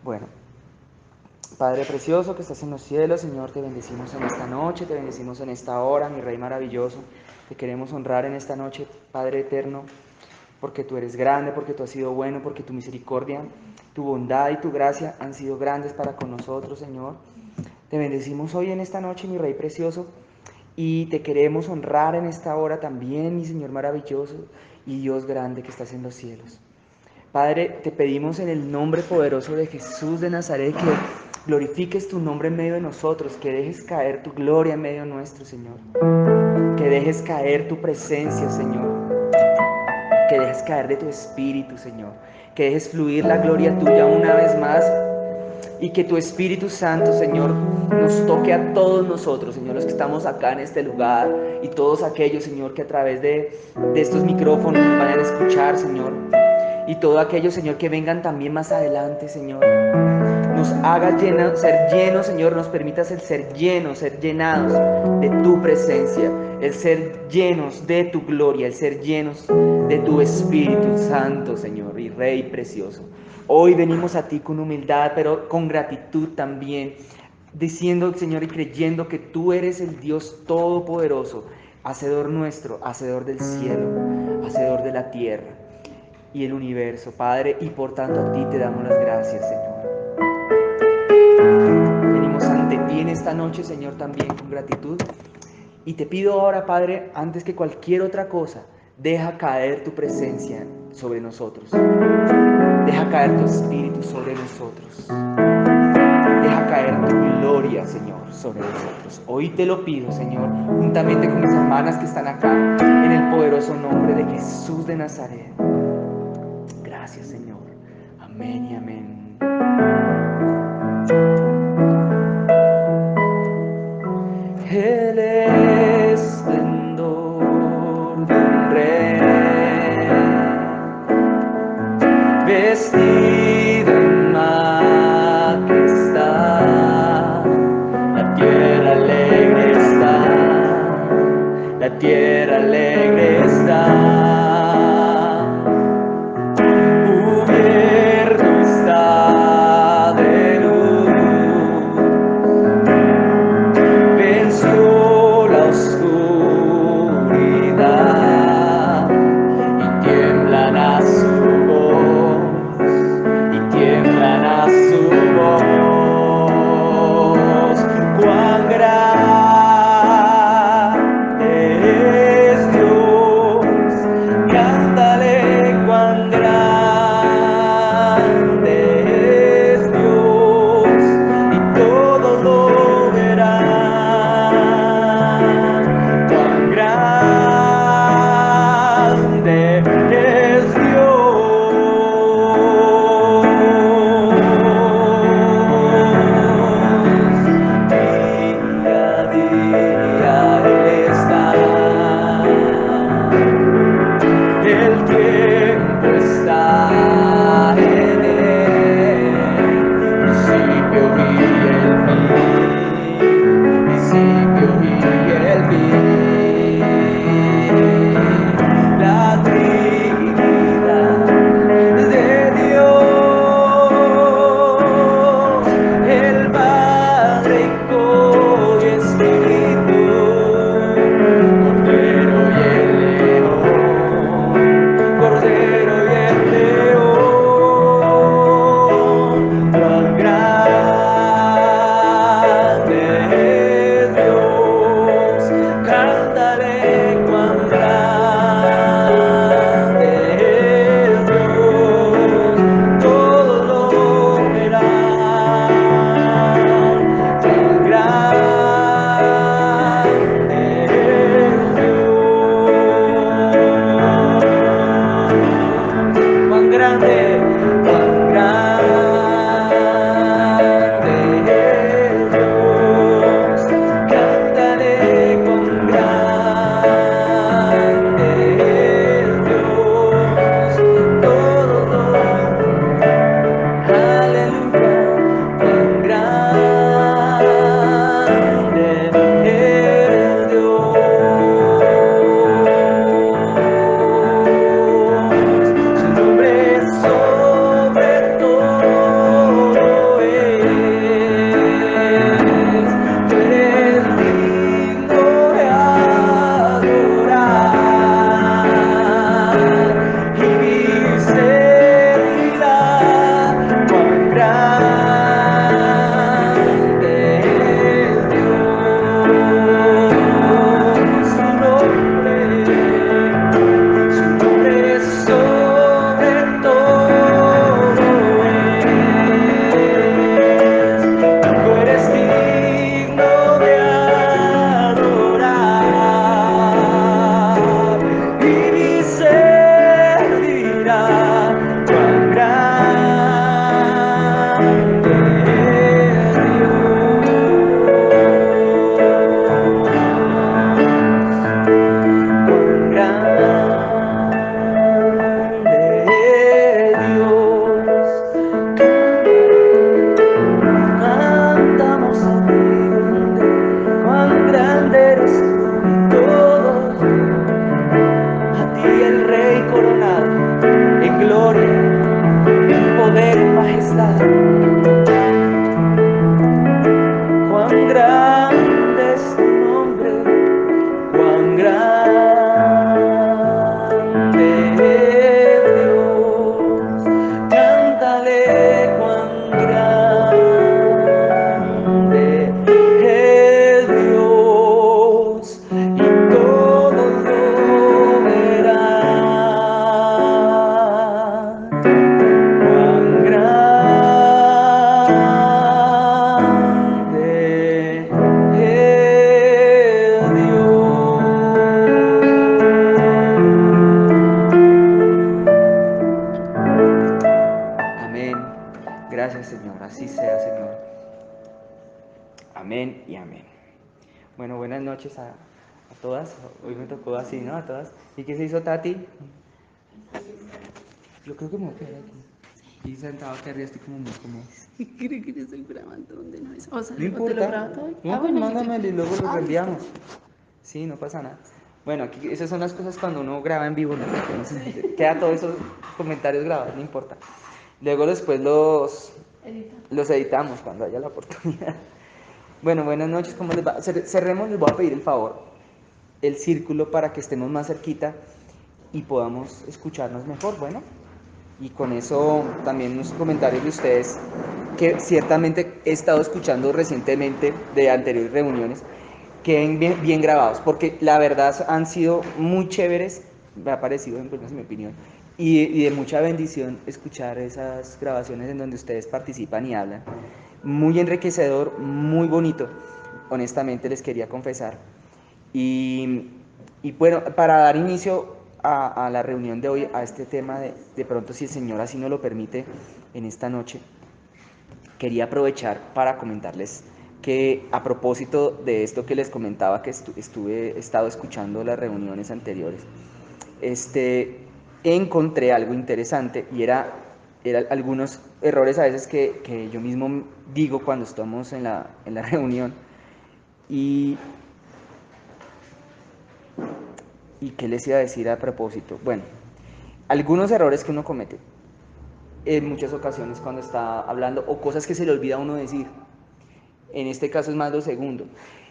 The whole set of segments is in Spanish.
Bueno, Padre precioso que estás en los cielos, Señor, te bendecimos en esta noche, te bendecimos en esta hora, mi Rey maravilloso. Te queremos honrar en esta noche, Padre eterno, porque tú eres grande, porque tú has sido bueno, porque tu misericordia, tu bondad y tu gracia han sido grandes para con nosotros, Señor. Te bendecimos hoy en esta noche, mi Rey precioso, y te queremos honrar en esta hora también, mi Señor maravilloso y Dios grande que estás en los cielos. Padre, te pedimos en el nombre poderoso de Jesús de Nazaret que glorifiques tu nombre en medio de nosotros, que dejes caer tu gloria en medio nuestro, Señor. Que dejes caer tu presencia, Señor. Que dejes caer de tu espíritu, Señor. Que dejes fluir la gloria tuya una vez más. Y que tu Espíritu Santo, Señor, nos toque a todos nosotros, Señor, los que estamos acá en este lugar. Y todos aquellos, Señor, que a través de estos micrófonos nos vayan a escuchar, Señor. Y todo aquello, Señor, que vengan también más adelante, Señor. Nos hagas ser llenos, Señor, nos permitas el ser llenos, ser llenados de tu presencia, el ser llenos de tu gloria, el ser llenos de tu Espíritu Santo, Señor, y Rey precioso. Hoy venimos a ti con humildad, pero con gratitud también, diciendo, Señor, y creyendo que tú eres el Dios todopoderoso, hacedor nuestro, hacedor del cielo, hacedor de la tierra y el universo, Padre, y por tanto a ti te damos las gracias, Señor. Venimos ante ti en esta noche, Señor, también con gratitud. Y te pido ahora, Padre, antes que cualquier otra cosa, deja caer tu presencia sobre nosotros. Deja caer tu espíritu sobre nosotros. Deja caer tu gloria, Señor, sobre nosotros. Hoy te lo pido, Señor, juntamente con mis hermanas que están acá, en el poderoso nombre de Jesús de Nazaret. Gracias, Señor. Amén y amén. El esplendor de un rey, vestido en majestad, la tierra alegre está, la tierra alegre está, cubierto está Cuán grande es tu nombre, cuán grande es Dios. Cántale cuán grande es Dios, y todos lo verán. Cuán grande es Dios. Amén. Gracias, Señor. Así sea, Señor. Amén y amén. Bueno, buenas noches a todas. Hoy me tocó así, ¿no? A todas. ¿Y qué se hizo, Tati? Yo creo que me voy a quedar aquí. Y sentado aquí arriba estoy como muy cómodo. Creo que yo estoy grabando donde no es. O sea, No ¿o te lo importa. grabo todo? No, pues bueno, mándamelo y luego lo listo. reenviamos. Sí, no pasa nada. Bueno, aquí esas son las cosas cuando uno graba en vivo, ¿no? Queda todos esos comentarios grabados, no importa. Luego después los editamos cuando haya la oportunidad. Bueno, buenas noches, ¿cómo les va? Cerremos, les voy a pedir el favor, el círculo para que estemos más cerquita y podamos escucharnos mejor, bueno. Y con eso también unos comentarios de ustedes que ciertamente he estado escuchando recientemente de anteriores reuniones, queden bien grabados, porque la verdad han sido muy chéveres, me ha parecido, en mi opinión, y de mucha bendición escuchar esas grabaciones en donde ustedes participan y hablan. Muy enriquecedor, muy bonito, honestamente les quería confesar. Y bueno, para dar inicio a la reunión de hoy, a este tema de pronto, si el Señor así nos lo permite, en esta noche, quería aprovechar para comentarles que a propósito de esto que les comentaba, que he estado escuchando las reuniones anteriores, encontré algo interesante y era algunos errores a veces que yo mismo digo cuando estamos en la reunión. ¿Y qué les iba a decir a propósito? Bueno, algunos errores que uno comete en muchas ocasiones cuando está hablando, o cosas que se le olvida a uno decir. En este caso es más lo segundo.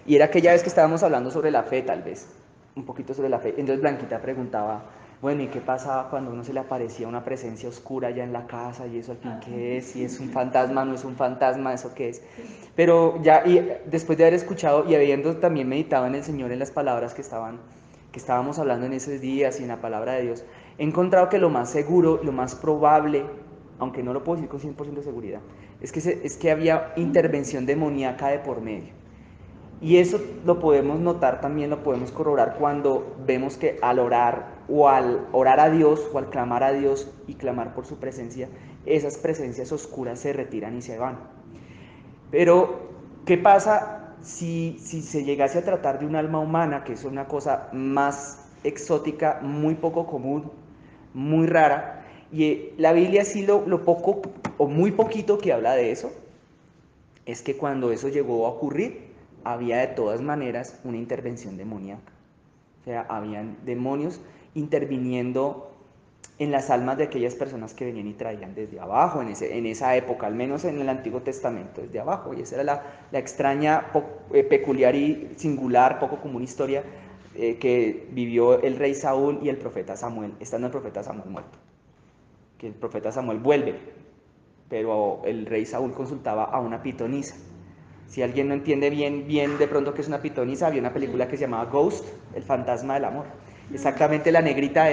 Y era aquella vez que estábamos hablando sobre la fe, tal vez, un poquito sobre la fe. Entonces Blanquita preguntaba, bueno, ¿y qué pasaba cuando a uno se le aparecía una presencia oscura allá en la casa? ¿Y eso al fin qué es? ¿Si es un fantasma, no es un fantasma? ¿Eso qué es? Pero ya, y después de haber escuchado y habiendo también meditado en el Señor, en las palabras que estábamos hablando en esos días y en la palabra de Dios, he encontrado que lo más seguro, lo más probable, aunque no lo puedo decir con 100% de seguridad, es que había intervención demoníaca de por medio. Y eso lo podemos notar también, lo podemos corroborar cuando vemos que al orar o al orar a Dios o al clamar a Dios y clamar por su presencia, esas presencias oscuras se retiran y se van. Pero, ¿qué pasa si se llegase a tratar de un alma humana, que es una cosa más exótica, muy poco común, muy rara? Y la Biblia sí lo poco o muy poquito que habla de eso, es que cuando eso llegó a ocurrir, había de todas maneras una intervención demoníaca. O sea, habían demonios interviniendo en las almas de aquellas personas que venían y traían desde abajo, en esa época, al menos en el Antiguo Testamento, desde abajo. Y esa era la extraña, peculiar y singular, poco común historia que vivió el rey Saúl y el profeta Samuel, estando el profeta Samuel muerto. Que el profeta Samuel vuelve, pero el rey Saúl consultaba a una pitonisa. Si alguien no entiende bien de pronto qué es una pitonisa, había una película que se llamaba Ghost, el fantasma del amor. Exactamente, la negrita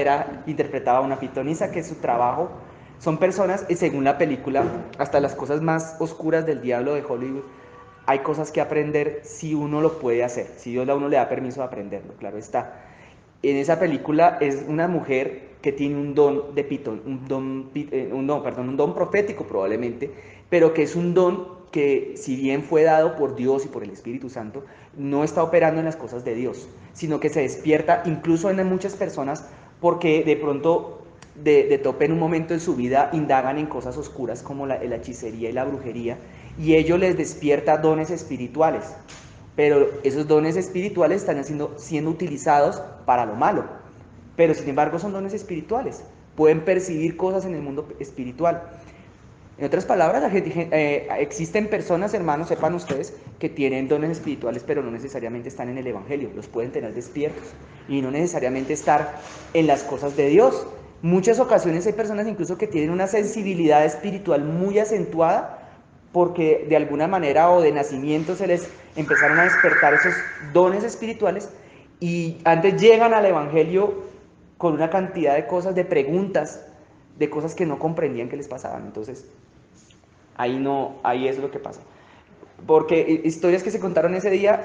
interpretaba a una pitonisa, que su trabajo son personas, y según la película, hasta las cosas más oscuras del diablo de Hollywood, hay cosas que aprender si uno lo puede hacer, si Dios a uno le da permiso de aprenderlo, claro está. En esa película es una mujer que tiene un don de pitón, un don profético probablemente, pero que es un don que, si bien fue dado por Dios y por el Espíritu Santo, no está operando en las cosas de Dios, sino que se despierta incluso en muchas personas porque de pronto de tope en un momento en su vida indagan en cosas oscuras como la hechicería y la brujería, y ello les despierta dones espirituales. Pero esos dones espirituales están siendo utilizados para lo malo. Pero sin embargo son dones espirituales. Pueden percibir cosas en el mundo espiritual. En otras palabras, existen personas, hermanos, sepan ustedes, que tienen dones espirituales, pero no necesariamente están en el Evangelio, los pueden tener despiertos y no necesariamente estar en las cosas de Dios. Muchas ocasiones hay personas incluso que tienen una sensibilidad espiritual muy acentuada porque de alguna manera o de nacimiento se les empezaron a despertar esos dones espirituales y antes llegan al Evangelio con una cantidad de cosas, de preguntas, de cosas que no comprendían que les pasaban. Entonces, ahí es lo que pasa. Porque historias que se contaron ese día,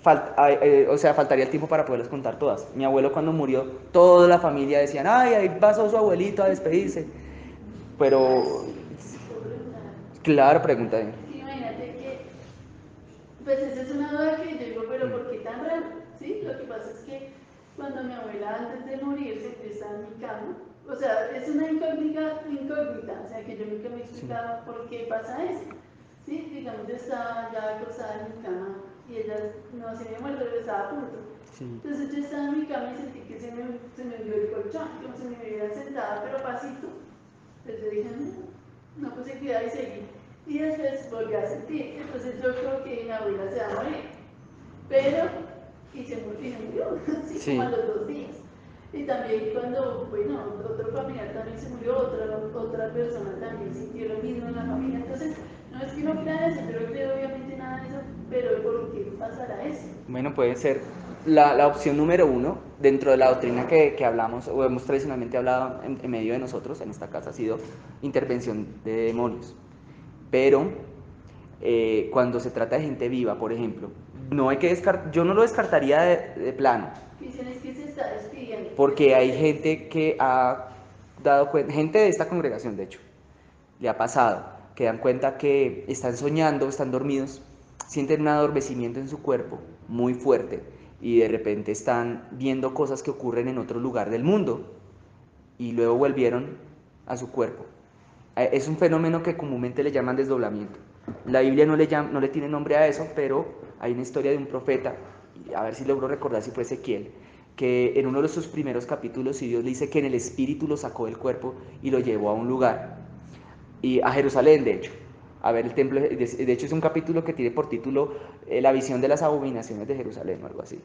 faltaría el tiempo para poderlas contar todas. Mi abuelo cuando murió, toda la familia decían, ay, ahí pasó su abuelito a despedirse. Pero, claro, pregunta. Sí, imagínate que, pues esa es una duda que yo digo, pero ¿por qué tan raro? ¿Sí? Lo que pasa es que cuando mi abuela antes de morirse, yo estaba en mi cama, o sea, es una incógnita, o sea, que yo nunca me explicaba por qué pasa eso. ¿Sí? Digamos, yo estaba ya acostada en mi cama y ella no se había muerto, pero estaba a punto. Sí. Entonces yo estaba en mi cama y sentí que se me dio el colchón, como si me hubiera sentada, pero pasito. Entonces yo dije, no puse cuidado y seguí. Y después volví a sentir. Entonces yo creo que mi abuela se va a morir. Pero, y se murió, así Sí. como a los 2 días. Y también cuando, bueno, otro familiar también se murió, otra persona también sintió lo mismo en la familia. Entonces, no es que no crea eso, yo no creo obviamente nada de eso, pero ¿por qué pasará eso? Bueno, puede ser la opción número uno dentro de la doctrina que hablamos o hemos tradicionalmente hablado en medio de nosotros, en esta casa, ha sido intervención de demonios. Pero cuando se trata de gente viva, por ejemplo, no hay que yo no lo descartaría de plano. Dicen es que se está despidiendo. Porque hay gente que ha dado cuenta, gente de esta congregación de hecho, le ha pasado, que dan cuenta que están soñando, están dormidos, sienten un adormecimiento en su cuerpo muy fuerte y de repente están viendo cosas que ocurren en otro lugar del mundo y luego volvieron a su cuerpo. Es un fenómeno que comúnmente le llaman desdoblamiento. La Biblia no le tiene nombre a eso, pero hay una historia de un profeta, a ver si logro recordar si fue Ezequiel, que en uno de sus primeros capítulos, si Dios le dice que en el espíritu lo sacó del cuerpo y lo llevó a un lugar, y a Jerusalén, de hecho, a ver el templo. De hecho es un capítulo que tiene por título La visión de las abominaciones de Jerusalén o algo así.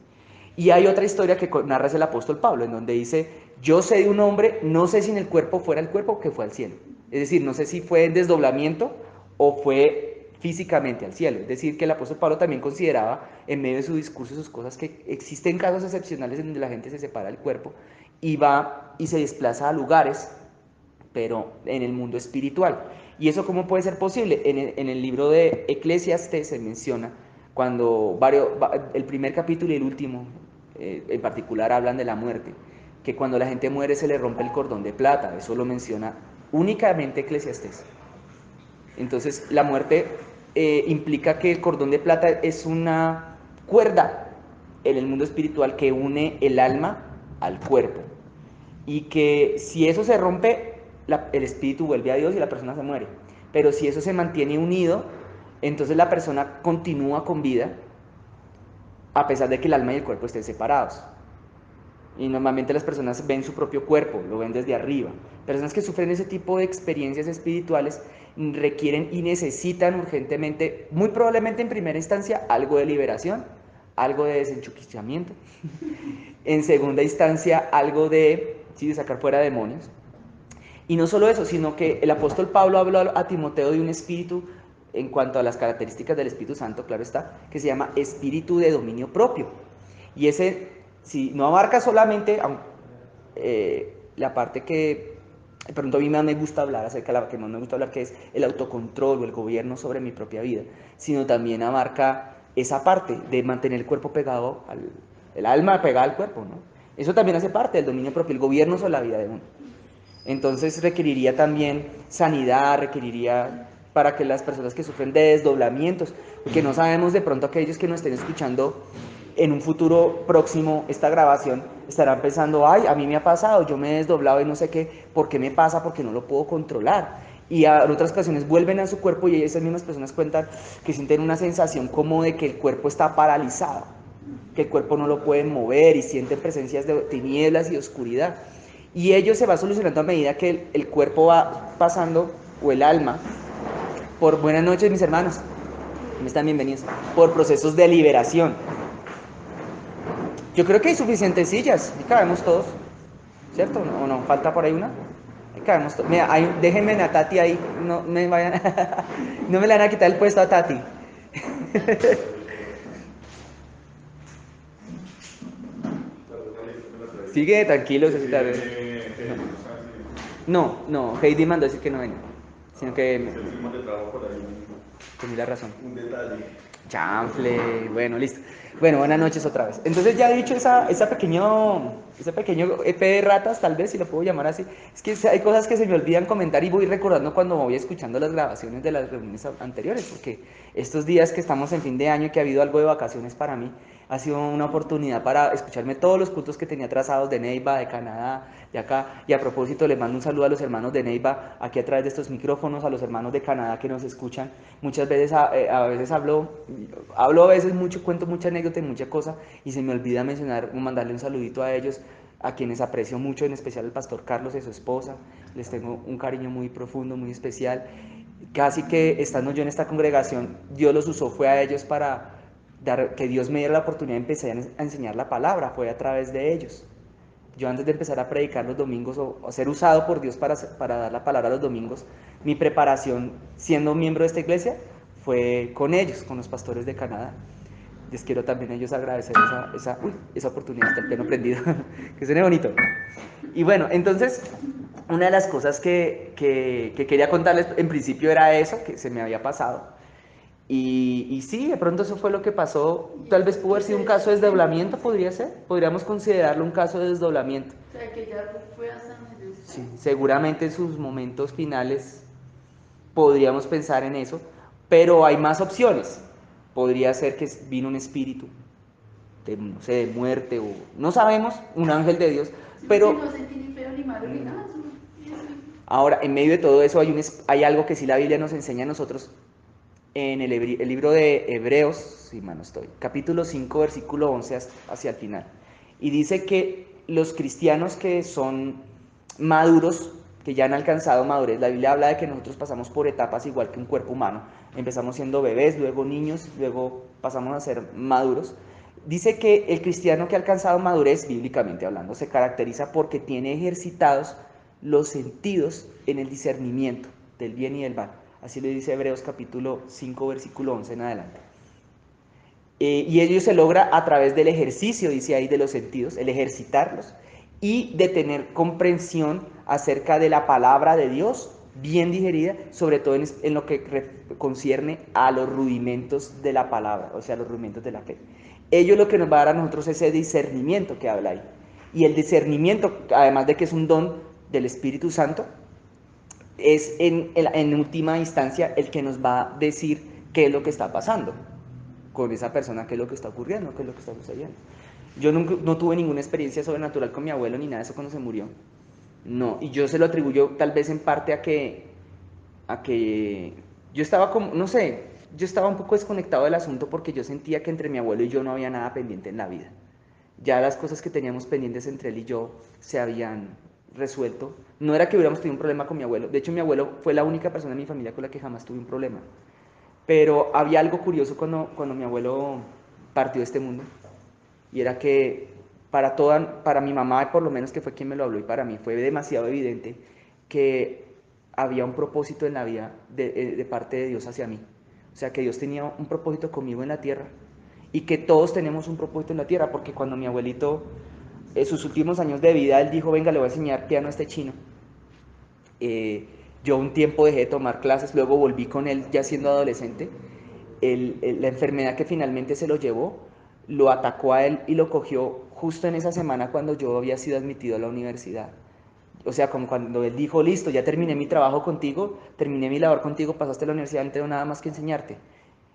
Y hay otra historia que narra el apóstol Pablo, en donde dice, yo sé de un hombre, no sé si en el cuerpo fuera el cuerpo, que fue al cielo. Es decir, no sé si fue en desdoblamiento o fue físicamente al cielo. Es decir, que el apóstol Pablo también consideraba, en medio de su discurso, sus cosas, que existen casos excepcionales en donde la gente se separa del cuerpo y va y se desplaza a lugares, pero en el mundo espiritual. ¿Y eso cómo puede ser posible? En el libro de Eclesiastés se menciona, cuando el primer capítulo y el último en particular hablan de la muerte, que cuando la gente muere se le rompe el cordón de plata. Eso lo menciona únicamente Eclesiastés. Entonces la muerte implica que el cordón de plata es una cuerda en el mundo espiritual que une el alma al cuerpo, y que si eso se rompe, el espíritu vuelve a Dios y la persona se muere. Pero si eso se mantiene unido, entonces la persona continúa con vida a pesar de que el alma y el cuerpo estén separados. Y normalmente las personas ven su propio cuerpo, lo ven desde arriba. Personas que sufren ese tipo de experiencias espirituales requieren y necesitan urgentemente, muy probablemente en primera instancia, algo de liberación, algo de desenchuquizamiento. En segunda instancia, algo de sacar fuera demonios. Y no solo eso, sino que el apóstol Pablo habló a Timoteo de un espíritu, en cuanto a las características del Espíritu Santo, claro está, que se llama espíritu de dominio propio. Y ese, si no abarca solamente la parte que de pronto a mí más me gusta hablar, acerca de la que más me gusta hablar, que es el autocontrol o el gobierno sobre mi propia vida, sino también abarca esa parte de mantener el cuerpo pegado, el alma pegada al cuerpo, ¿no? Eso también hace parte del dominio propio, el gobierno sobre la vida de uno. Entonces requeriría también sanidad, requeriría para que las personas que sufren de desdoblamientos, que no sabemos, de pronto aquellos que nos estén escuchando en un futuro próximo esta grabación estarán pensando, ay, a mí me ha pasado, yo me he desdoblado y no sé qué, ¿por qué me pasa? Porque no lo puedo controlar. Y en otras ocasiones vuelven a su cuerpo y esas mismas personas cuentan que sienten una sensación como de que el cuerpo está paralizado, que el cuerpo no lo pueden mover y sienten presencias de tinieblas y de oscuridad. Y ello se va solucionando a medida que el cuerpo va pasando, o el alma, por buenas noches, mis hermanos. Están bienvenidos. Por procesos de liberación. Yo creo que hay suficientes sillas. Y cabemos todos. ¿Cierto? ¿O no? ¿Falta por ahí una? Ahí cabemos todos. Mira, déjenme a Tati ahí. No me vayan. No me le van a quitar el puesto a Tati. Sigue tranquilo, si tal vez. No, Heidi mandó a decir que no venga. Sino que. Tenía la razón. Un detalle. Chanfle, bueno, listo. Bueno, buenas noches otra vez. Entonces ya he dicho ese pequeño EP de ratas, tal vez, si lo puedo llamar así. Es que hay cosas que se me olvidan comentar y voy recordando cuando me voy escuchando las grabaciones de las reuniones anteriores, porque estos días que estamos en fin de año y que ha habido algo de vacaciones para mí, ha sido una oportunidad para escucharme todos los cultos que tenía trazados de Neiva, de Canadá, de acá. Y a propósito, les mando un saludo a los hermanos de Neiva, aquí a través de estos micrófonos, a los hermanos de Canadá que nos escuchan. Muchas veces, a veces hablo a veces mucho, cuento mucha anécdota y mucha cosa, y se me olvida mencionar, mandarle un saludito a ellos, a quienes aprecio mucho, en especial al pastor Carlos y su esposa. Les tengo un cariño muy profundo, muy especial. Casi que estando yo en esta congregación, Dios los usó, fue a ellos para que Dios me diera la oportunidad de empezar a enseñar la palabra, fue a través de ellos. Yo antes de empezar a predicar los domingos o ser usado por Dios para dar la palabra los domingos, mi preparación siendo miembro de esta iglesia fue con ellos, con los pastores de Canadá. Les quiero también a ellos agradecer esa oportunidad, hasta el pleno prendido, que suene bonito. Y bueno, entonces, una de las cosas que quería contarles en principio era eso, que se me había pasado. Y sí, de pronto eso fue lo que pasó. Tal vez pudo haber sido un caso de desdoblamiento, podría ser. Podríamos considerarlo un caso de desdoblamiento. O sea, que ya fue hasta medio. Sí, seguramente en sus momentos finales podríamos pensar en eso, pero hay más opciones. Podría ser que vino un espíritu de, no sé, de muerte o no sabemos, un ángel de Dios, pero no sentí ni feo ni malo ni nada. ahora en medio de todo eso hay algo que sí la Biblia nos enseña a nosotros en el libro de Hebreos, si mal no estoy, capítulo 5, versículo 11 hacia el final. Y dice que los cristianos que son maduros, que ya han alcanzado madurez, la Biblia habla de que nosotros pasamos por etapas igual que un cuerpo humano. Empezamos siendo bebés, luego niños, luego pasamos a ser maduros. Dice que el cristiano que ha alcanzado madurez, bíblicamente hablando, se caracteriza porque tiene ejercitados los sentidos en el discernimiento del bien y del mal. Así lo dice Hebreos capítulo 5, versículo 11 en adelante. Y ello se logra a través del ejercicio, dice ahí, de los sentidos, el ejercitarlos, y de tener comprensión acerca de la palabra de Dios, bien digerida, sobre todo en lo que concierne a los rudimentos de la palabra, o sea, los rudimentos de la fe. Ello lo que nos va a dar a nosotros ese discernimiento que habla ahí. Y el discernimiento, además de que es un don del Espíritu Santo, es en última instancia el que nos va a decir qué es lo que está pasando con esa persona, qué es lo que está ocurriendo, qué es lo que está sucediendo. Yo no tuve ninguna experiencia sobrenatural con mi abuelo ni nada de eso cuando se murió. No, y yo se lo atribuyo tal vez en parte a que yo estaba como, no sé, yo estaba un poco desconectado del asunto porque yo sentía que entre mi abuelo y yo no había nada pendiente en la vida. Ya las cosas que teníamos pendientes entre él y yo se habían resuelto. No era que hubiéramos tenido un problema con mi abuelo. De hecho, mi abuelo fue la única persona en mi familia con la que jamás tuve un problema. Pero había algo curioso cuando mi abuelo partió de este mundo. Y era que para mi mamá, por lo menos que fue quien me lo habló, y para mí fue demasiado evidente que había un propósito en la vida de parte de Dios hacia mí. O sea, que Dios tenía un propósito conmigo en la tierra. Y que todos tenemos un propósito en la tierra, porque cuando mi abuelito, en sus últimos años de vida, él dijo, venga, le voy a enseñar piano a este chino. Yo un tiempo dejé de tomar clases, luego volví con él ya siendo adolescente. La enfermedad que finalmente se lo llevó, lo atacó a él y lo cogió justo en esa semana cuando yo había sido admitido a la universidad. O sea, como cuando él dijo, listo, ya terminé mi trabajo contigo, terminé mi labor contigo, pasaste a la universidad, no tengo nada más que enseñarte.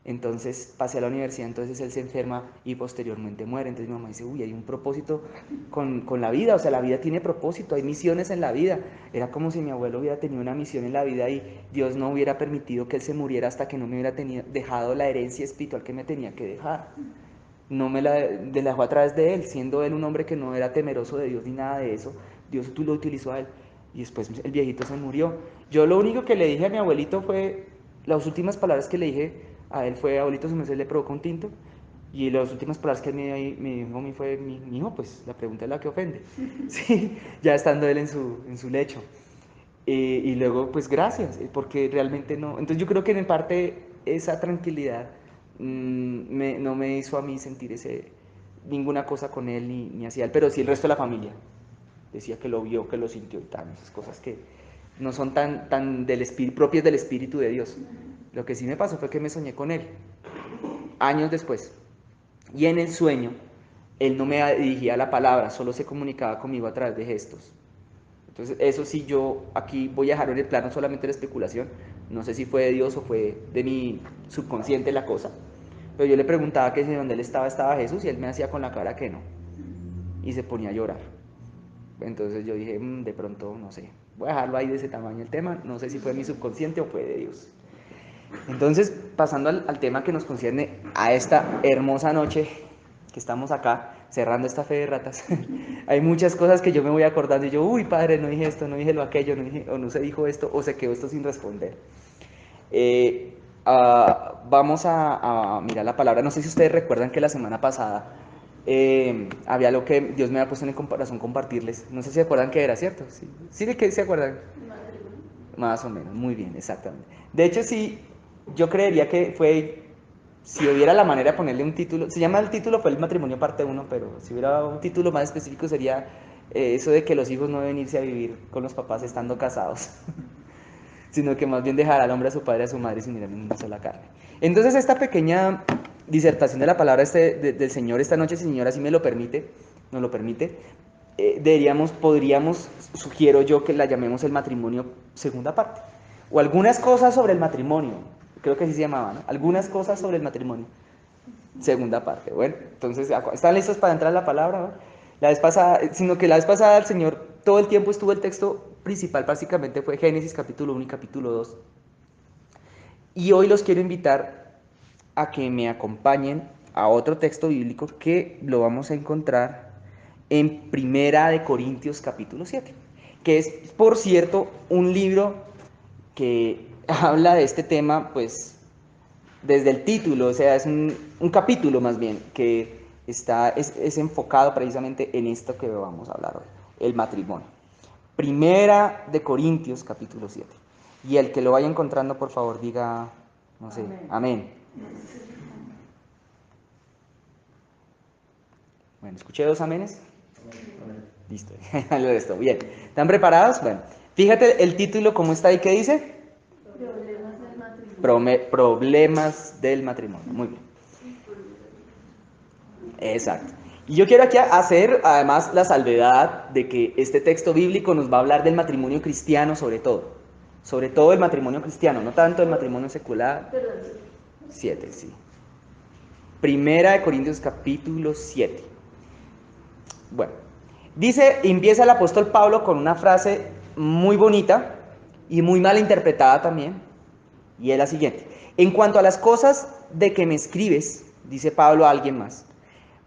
Entonces pasé a la universidad, entonces él se enferma y posteriormente muere. Entonces mi mamá dice, uy, hay un propósito con la vida, o sea, la vida tiene propósito, hay misiones en la vida. Era como si mi abuelo hubiera tenido una misión en la vida y Dios no hubiera permitido que él se muriera hasta que no me hubiera dejado la herencia espiritual que me tenía que dejar. No me la dejó a través de él, siendo él un hombre que no era temeroso de Dios ni nada de eso. Dios lo utilizó a él y después el viejito se murió. Yo lo único que le dije a mi abuelito fue, las últimas palabras que le dije a él fue: abuelito, su merced le provoca un tinto. Y las últimas palabras que él me dijo a mí fue: mi hijo, pues la pregunta es la que ofende. Sí, ya estando él en su lecho. Y luego, pues gracias, porque realmente no. Entonces yo creo que en parte esa tranquilidad no me hizo a mí sentir ninguna cosa con él ni hacia él, pero sí el resto de la familia. Decía que lo vio, que lo sintió y tal, esas cosas que no son tan propias del Espíritu de Dios. Lo que sí me pasó fue que me soñé con él, años después. Y en el sueño, él no me dirigía la palabra, solo se comunicaba conmigo a través de gestos. Entonces, eso sí, yo aquí voy a dejar en el plano solamente la especulación. No sé si fue de Dios o fue de mi subconsciente la cosa. Pero yo le preguntaba que si donde él estaba Jesús, y él me hacía con la cara que no. Y se ponía a llorar. Entonces yo dije: de pronto, no sé, voy a dejarlo ahí de ese tamaño el tema. No sé si fue mi subconsciente o fue de Dios. Entonces, pasando al tema que nos concierne a esta hermosa noche que estamos acá, cerrando esta fe de ratas, hay muchas cosas que yo me voy acordando y yo: uy, padre, no dije esto, no dije lo aquello, o no se dijo esto, o se quedó esto sin responder. Vamos a mirar la palabra. No sé si ustedes recuerdan que la semana pasada había algo que Dios me había puesto en el corazón compartirles. No sé si se acuerdan qué era, ¿cierto? Sí, ¿sí de qué se acuerdan? Más o menos, muy bien, exactamente. De hecho, sí, yo creería que fue, si hubiera la manera de ponerle un título, se llama el título, fue el matrimonio parte 1, pero si hubiera un título más específico sería eso de que los hijos no deben irse a vivir con los papás estando casados, sino que más bien dejar al hombre a su padre y a su madre y se unirán en una sola carne. Entonces, esta pequeña disertación de la palabra del Señor esta noche, si el Señor así me lo permite, nos lo permite, podríamos, sugiero yo, que la llamemos el matrimonio segunda parte. O algunas cosas sobre el matrimonio, creo que así se llamaba, ¿no? Algunas cosas sobre el matrimonio, segunda parte. Bueno, entonces, ¿están listos para entrar a la palabra? ¿No? La vez pasada, sino que la vez pasada el Señor, todo el tiempo estuvo el texto principal, básicamente fue Génesis capítulo 1 y capítulo 2. Y hoy los quiero invitar a que me acompañen a otro texto bíblico que lo vamos a encontrar en Primera de Corintios capítulo 7, que es, por cierto, un libro que habla de este tema, pues, desde el título, o sea, es un capítulo más bien, que es enfocado precisamente en esto que vamos a hablar hoy, el matrimonio. Primera de Corintios capítulo 7. Y el que lo vaya encontrando, por favor, diga, no sé, amén. Bueno, ¿escuché 2 amenes? Amén. Listo, lo resto, bien. ¿Están preparados? Bueno, fíjate el título, ¿cómo está ahí? ¿Qué dice? Problemas del matrimonio. Problemas del matrimonio. Muy bien. Exacto. Y yo quiero aquí hacer además la salvedad de que este texto bíblico nos va a hablar del matrimonio cristiano sobre todo el matrimonio cristiano, no tanto el matrimonio secular. 7, sí. Primera de Corintios capítulo 7. Bueno, empieza el apóstol Pablo con una frase muy bonita y muy mal interpretada también, y es la siguiente: en cuanto a las cosas de que me escribes, dice Pablo a alguien más,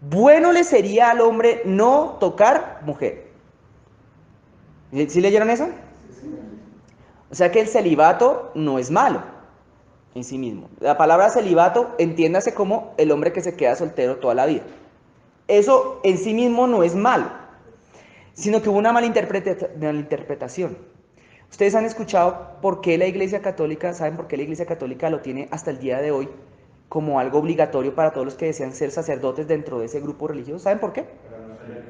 bueno le sería al hombre no tocar mujer. ¿Sí leyeron eso? O sea que el celibato no es malo en sí mismo. La palabra celibato, entiéndase como el hombre que se queda soltero toda la vida. Eso en sí mismo no es malo, sino que hubo una malinterpretación. Ustedes han escuchado por qué la Iglesia Católica, ¿saben por qué la Iglesia Católica lo tiene hasta el día de hoy como algo obligatorio para todos los que desean ser sacerdotes dentro de ese grupo religioso? ¿Saben por qué? Para no ser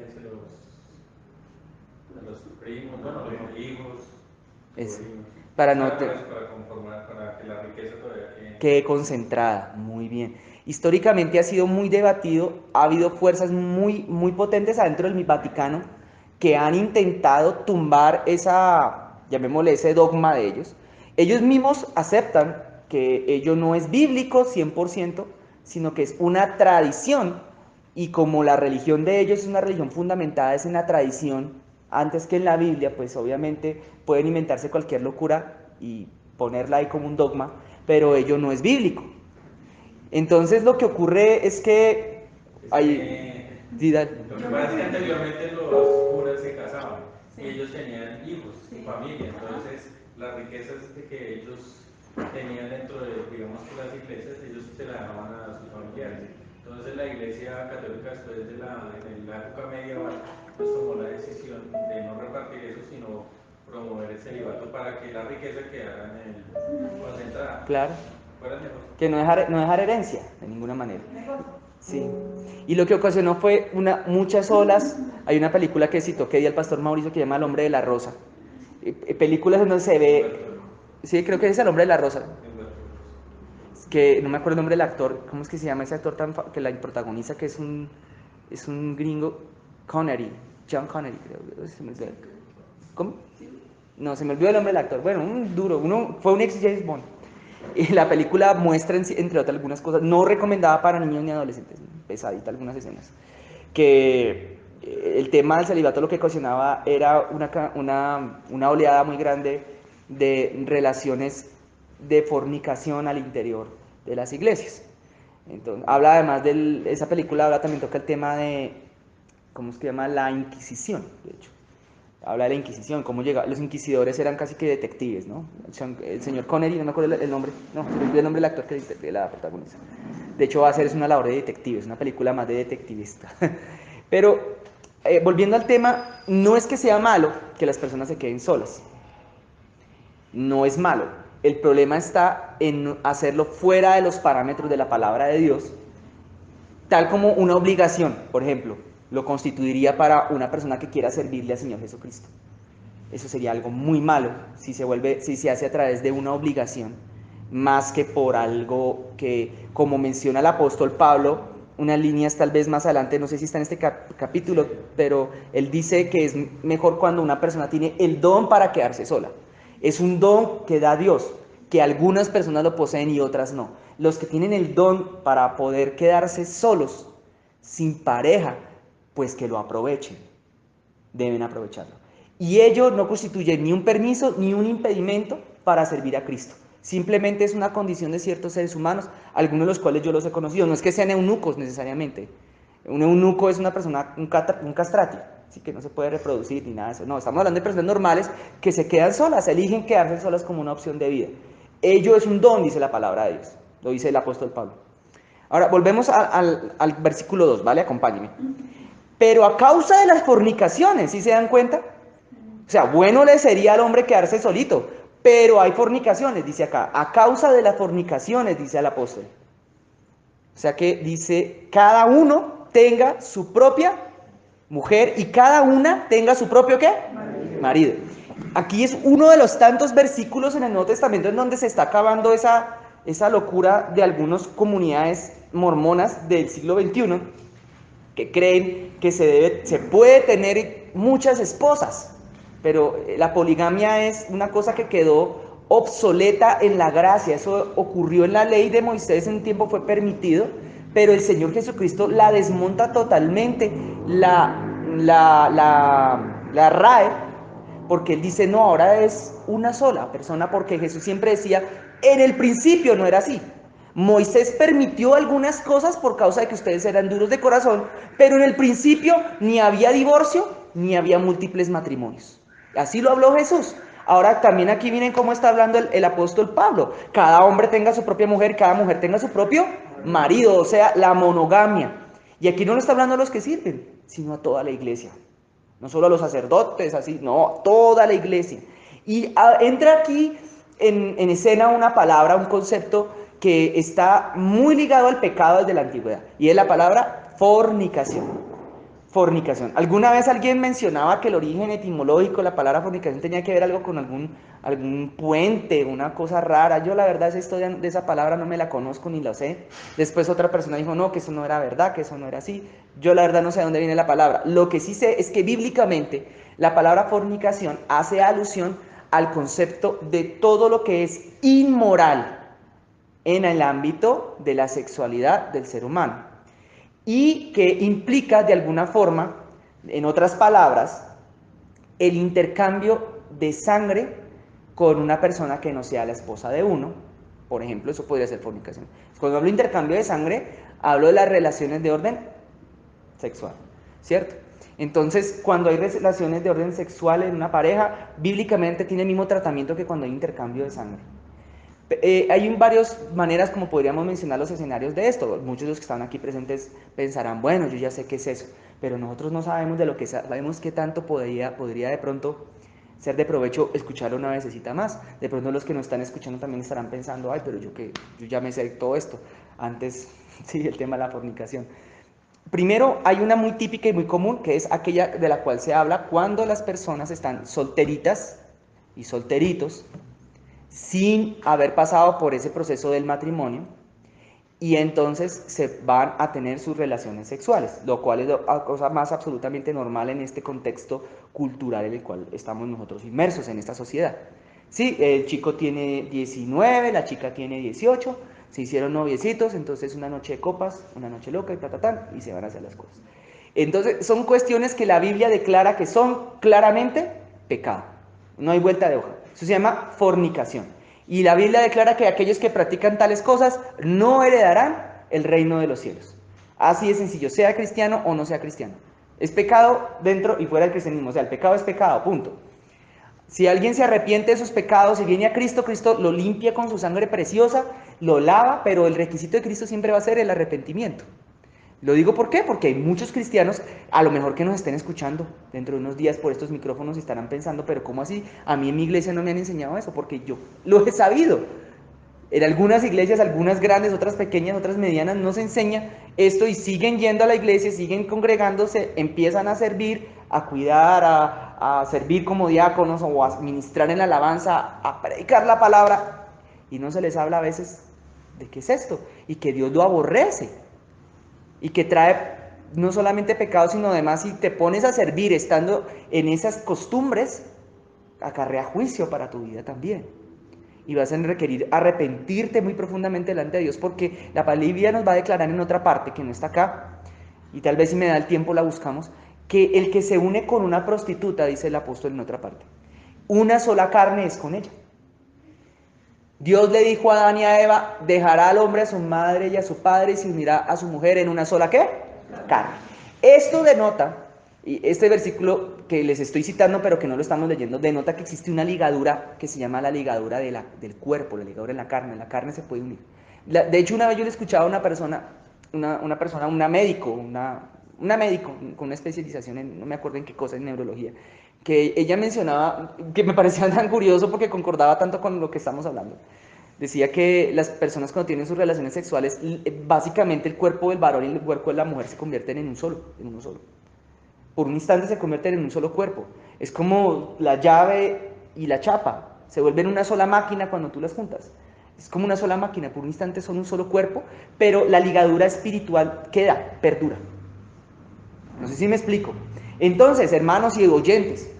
los primos, bueno, los hijos, sobrinos. Para no para conformar, para que la riqueza todavía quede concentrada. Muy bien. Históricamente ha sido muy debatido, ha habido fuerzas muy potentes adentro del Vaticano que han intentado tumbar llamémosle ese dogma de ellos. Ellos mismos aceptan que ello no es bíblico 100%, sino que es una tradición, y como la religión de ellos es una religión fundamentada en la tradición antes que en la Biblia, pues obviamente pueden inventarse cualquier locura y ponerla ahí como un dogma, pero ello no es bíblico. Entonces lo que ocurre es que hay... Sí, lo que pasa es que anteriormente los curas se casaban y ellos tenían hijos, familia, entonces las riquezas de que ellos tenían dentro de, digamos que las iglesias, ellos se la daban a sus familiares. Entonces la iglesia católica después en la época medieval, pues tomó la decisión de no repartir eso, sino promover el celibato para que la riqueza quedara concentrada. Claro. Fuera mejor. Que no dejar herencia, de ninguna manera. Sí. Y lo que ocasionó fue muchas olas. Hay una película que citó que di el pastor Mauricio que se llama El hombre de la rosa. Películas en donde se ve... Sí, creo que es El hombre de la rosa. Que no me acuerdo el nombre del actor. ¿Cómo es que se llama ese actor que la protagoniza? Que es un gringo. Connery. John Connery, creo. ¿Cómo? No, se me olvidó el nombre del actor. Bueno, fue un ex James Bond. Y la película muestra, entre otras, algunas cosas, no recomendada para niños ni adolescentes, pesadita algunas escenas, que el tema del celibato lo que ocasionaba era una oleada muy grande de relaciones de fornicación al interior de las iglesias. Entonces, habla además esa película también toca el tema de, ¿cómo es que se llama? La Inquisición, de hecho. Habla de la Inquisición, cómo los inquisidores eran casi que detectives, ¿no? El señor Connery, no me acuerdo el nombre, no, se me olvidó el nombre del actor que la protagoniza. De hecho va a hacer una labor de detective, es una película más de detectivista. Pero, volviendo al tema, no es que sea malo que las personas se queden solas. No es malo. El problema está en hacerlo fuera de los parámetros de la palabra de Dios, tal como una obligación, por ejemplo, lo constituiría para una persona que quiera servirle al Señor Jesucristo. Eso sería algo muy malo si se hace a través de una obligación, más que por algo que, como menciona el apóstol Pablo, unas líneas tal vez más adelante, no sé si está en este capítulo, pero él dice que es mejor cuando una persona tiene el don para quedarse sola. Es un don que da Dios, que algunas personas lo poseen y otras no. Los que tienen el don para poder quedarse solos, sin pareja, pues que lo aprovechen, deben aprovecharlo. Y ello no constituye ni un permiso ni un impedimento para servir a Cristo. Simplemente es una condición de ciertos seres humanos, algunos de los cuales yo los he conocido. No es que sean eunucos necesariamente. Un eunuco es una persona, un castrati, así que no se puede reproducir ni nada de eso. No, estamos hablando de personas normales que se quedan solas, eligen quedarse solas como una opción de vida. Ello es un don, dice la palabra de Dios, lo dice el apóstol Pablo. Ahora, volvemos al versículo 2, ¿vale? Acompáñenme. Pero a causa de las fornicaciones, ¿sí se dan cuenta? O sea, bueno le sería al hombre quedarse solito, pero hay fornicaciones, dice acá. A causa de las fornicaciones, dice el apóstol. O sea que dice, cada uno tenga su propia mujer y cada una tenga su propio ¿qué? Marido. Aquí es uno de los tantos versículos en el Nuevo Testamento en donde se está acabando esa locura de algunas comunidades mormonas del siglo XXI que creen que se puede tener muchas esposas, pero la poligamia es una cosa que quedó obsoleta en la gracia. Eso ocurrió en la ley de Moisés, en un tiempo fue permitido, pero el Señor Jesucristo la desmonta totalmente, la RAE, porque Él dice, no, ahora es una sola persona, porque Jesús siempre decía, en el principio no era así. Moisés permitió algunas cosas por causa de que ustedes eran duros de corazón, pero en el principio ni había divorcio, ni había múltiples matrimonios. Así lo habló Jesús. Ahora también aquí miren cómo está hablando el apóstol Pablo. Cada hombre tenga su propia mujer, cada mujer tenga su propio marido, o sea, la monogamia. Y aquí no lo está hablando a los que sirven, sino a toda la iglesia. No solo a los sacerdotes, así, no, toda la iglesia. Y entra aquí en escena una palabra, un concepto que está muy ligado al pecado desde la antigüedad, y es la palabra fornicación. Fornicación. ¿Alguna vez alguien mencionaba que el origen etimológico de la palabra fornicación tenía que ver algo con algún puente, una cosa rara? Yo la verdad esa historia de esa palabra no me la conozco ni la sé. Después otra persona dijo no, que eso no era verdad, que eso no era así. Yo la verdad no sé de dónde viene la palabra. Lo que sí sé es que bíblicamente la palabra fornicación hace alusión al concepto de todo lo que es inmoral en el ámbito de la sexualidad del ser humano. Y que implica de alguna forma, en otras palabras, el intercambio de sangre con una persona que no sea la esposa de uno. Por ejemplo, eso podría ser fornicación. Cuando hablo de intercambio de sangre, hablo de las relaciones de orden sexual, ¿cierto? Entonces, cuando hay relaciones de orden sexual en una pareja, bíblicamente tiene el mismo tratamiento que cuando hay intercambio de sangre. Hay varias maneras como podríamos mencionar los escenarios de esto. Muchos de los que están aquí presentes pensarán, bueno, yo ya sé qué es eso, pero nosotros no sabemos de lo que sabemos qué tanto podría de pronto ser de provecho escucharlo una vecesita más. De pronto los que nos están escuchando también estarán pensando, ay, pero yo ya me sé todo esto. Antes, sí, el tema de la fornicación. Primero, hay una muy típica y muy común, que es aquella de la cual se habla cuando las personas están solteritas y solteritos, sin haber pasado por ese proceso del matrimonio, y entonces se van a tener sus relaciones sexuales, lo cual es la cosa más absolutamente normal en este contexto cultural en el cual estamos nosotros inmersos en esta sociedad. Sí, el chico tiene 19, la chica tiene 18, se hicieron noviecitos, entonces una noche de copas, una noche loca y y se van a hacer las cosas. Entonces son cuestiones que la Biblia declara que son claramente pecado. No hay vuelta de hoja. Eso se llama fornicación. Y la Biblia declara que aquellos que practican tales cosas no heredarán el reino de los cielos. Así de sencillo, sea cristiano o no sea cristiano. Es pecado dentro y fuera del cristianismo. O sea, el pecado es pecado, punto. Si alguien se arrepiente de sus pecados y viene a Cristo, Cristo lo limpia con su sangre preciosa, lo lava, pero el requisito de Cristo siempre va a ser el arrepentimiento. Lo digo ¿por qué? Porque hay muchos cristianos, a lo mejor que nos estén escuchando dentro de unos días por estos micrófonos y estarán pensando, pero ¿cómo así? A mí en mi iglesia no me han enseñado eso, porque yo lo he sabido. En algunas iglesias, algunas grandes, otras pequeñas, otras medianas, no se enseña esto y siguen yendo a la iglesia, siguen congregándose, empiezan a servir, a cuidar, a servir como diáconos o a ministrar en la alabanza, a predicar la palabra, y no se les habla a veces de qué es esto, y que Dios lo aborrece, y que trae no solamente pecado, sino además si te pones a servir estando en esas costumbres, acarrea juicio para tu vida también. Y vas a requerir arrepentirte muy profundamente delante de Dios, porque la Biblia nos va a declarar en otra parte, que no está acá, y tal vez si me da el tiempo la buscamos, que el que se une con una prostituta, dice el apóstol en otra parte, una sola carne es con ella. Dios le dijo a Adán y a Eva, dejará al hombre a su madre y a su padre y se unirá a su mujer en una sola ¿qué? Carne. Esto denota, y este versículo que les estoy citando pero que no lo estamos leyendo, denota que existe una ligadura que se llama la ligadura del cuerpo, la ligadura en la carne se puede unir. De hecho, una vez yo le escuchaba a una persona, una médico con una especialización en, no me acuerdo en qué cosa, en neurología, que ella mencionaba, que me parecía tan curioso porque concordaba tanto con lo que estamos hablando. Decía que las personas cuando tienen sus relaciones sexuales, básicamente el cuerpo del varón y el cuerpo de la mujer se convierten en uno solo. Por un instante se convierten en un solo cuerpo. Es como la llave y la chapa, se vuelven una sola máquina cuando tú las juntas. Es como una sola máquina, por un instante son un solo cuerpo, pero la ligadura espiritual queda, perdura. No sé si me explico. Entonces, hermanos y oyentes,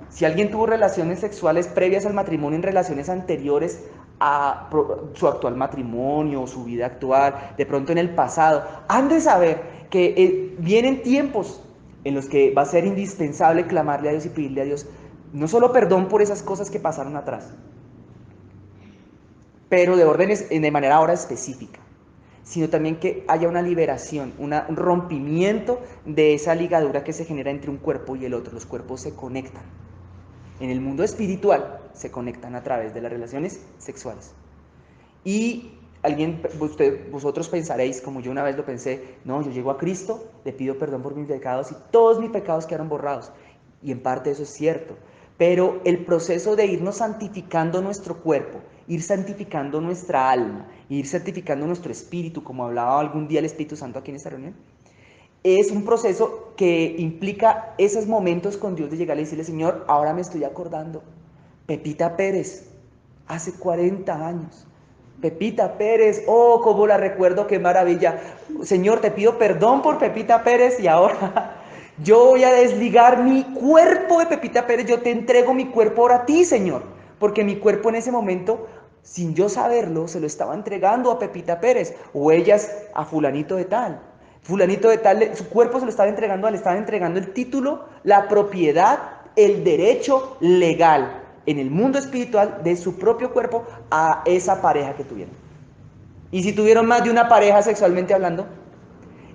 si alguien tuvo relaciones sexuales previas al matrimonio en relaciones anteriores a su actual matrimonio o su vida actual, de pronto en el pasado, han de saber que vienen tiempos en los que va a ser indispensable clamarle a Dios y pedirle a Dios no solo perdón por esas cosas que pasaron atrás, pero de manera ahora específica, sino también que haya una liberación, un rompimiento de esa ligadura que se genera entre un cuerpo y el otro. Los cuerpos se conectan. En el mundo espiritual se conectan a través de las relaciones sexuales. Y vosotros pensaréis, como yo una vez lo pensé, no, yo llego a Cristo, le pido perdón por mis pecados y todos mis pecados quedaron borrados. Y en parte eso es cierto. Pero el proceso de irnos santificando nuestro cuerpo, ir santificando nuestra alma, ir santificando nuestro espíritu, como hablaba algún día el Espíritu Santo aquí en esta reunión, es un proceso que implica esos momentos con Dios de llegarle y decirle, Señor, ahora me estoy acordando, Pepita Pérez, hace 40 años, Pepita Pérez, oh, cómo la recuerdo, qué maravilla. Señor, te pido perdón por Pepita Pérez y ahora yo voy a desligar mi cuerpo de Pepita Pérez, yo te entrego mi cuerpo ahora a ti, Señor, porque mi cuerpo en ese momento, sin yo saberlo, se lo estaba entregando a Pepita Pérez, o ellas a fulanito de tal. Fulanito de tal, su cuerpo se lo estaba entregando, le estaban entregando el título, la propiedad, el derecho legal en el mundo espiritual de su propio cuerpo a esa pareja que tuvieron. Y si tuvieron más de una pareja sexualmente hablando,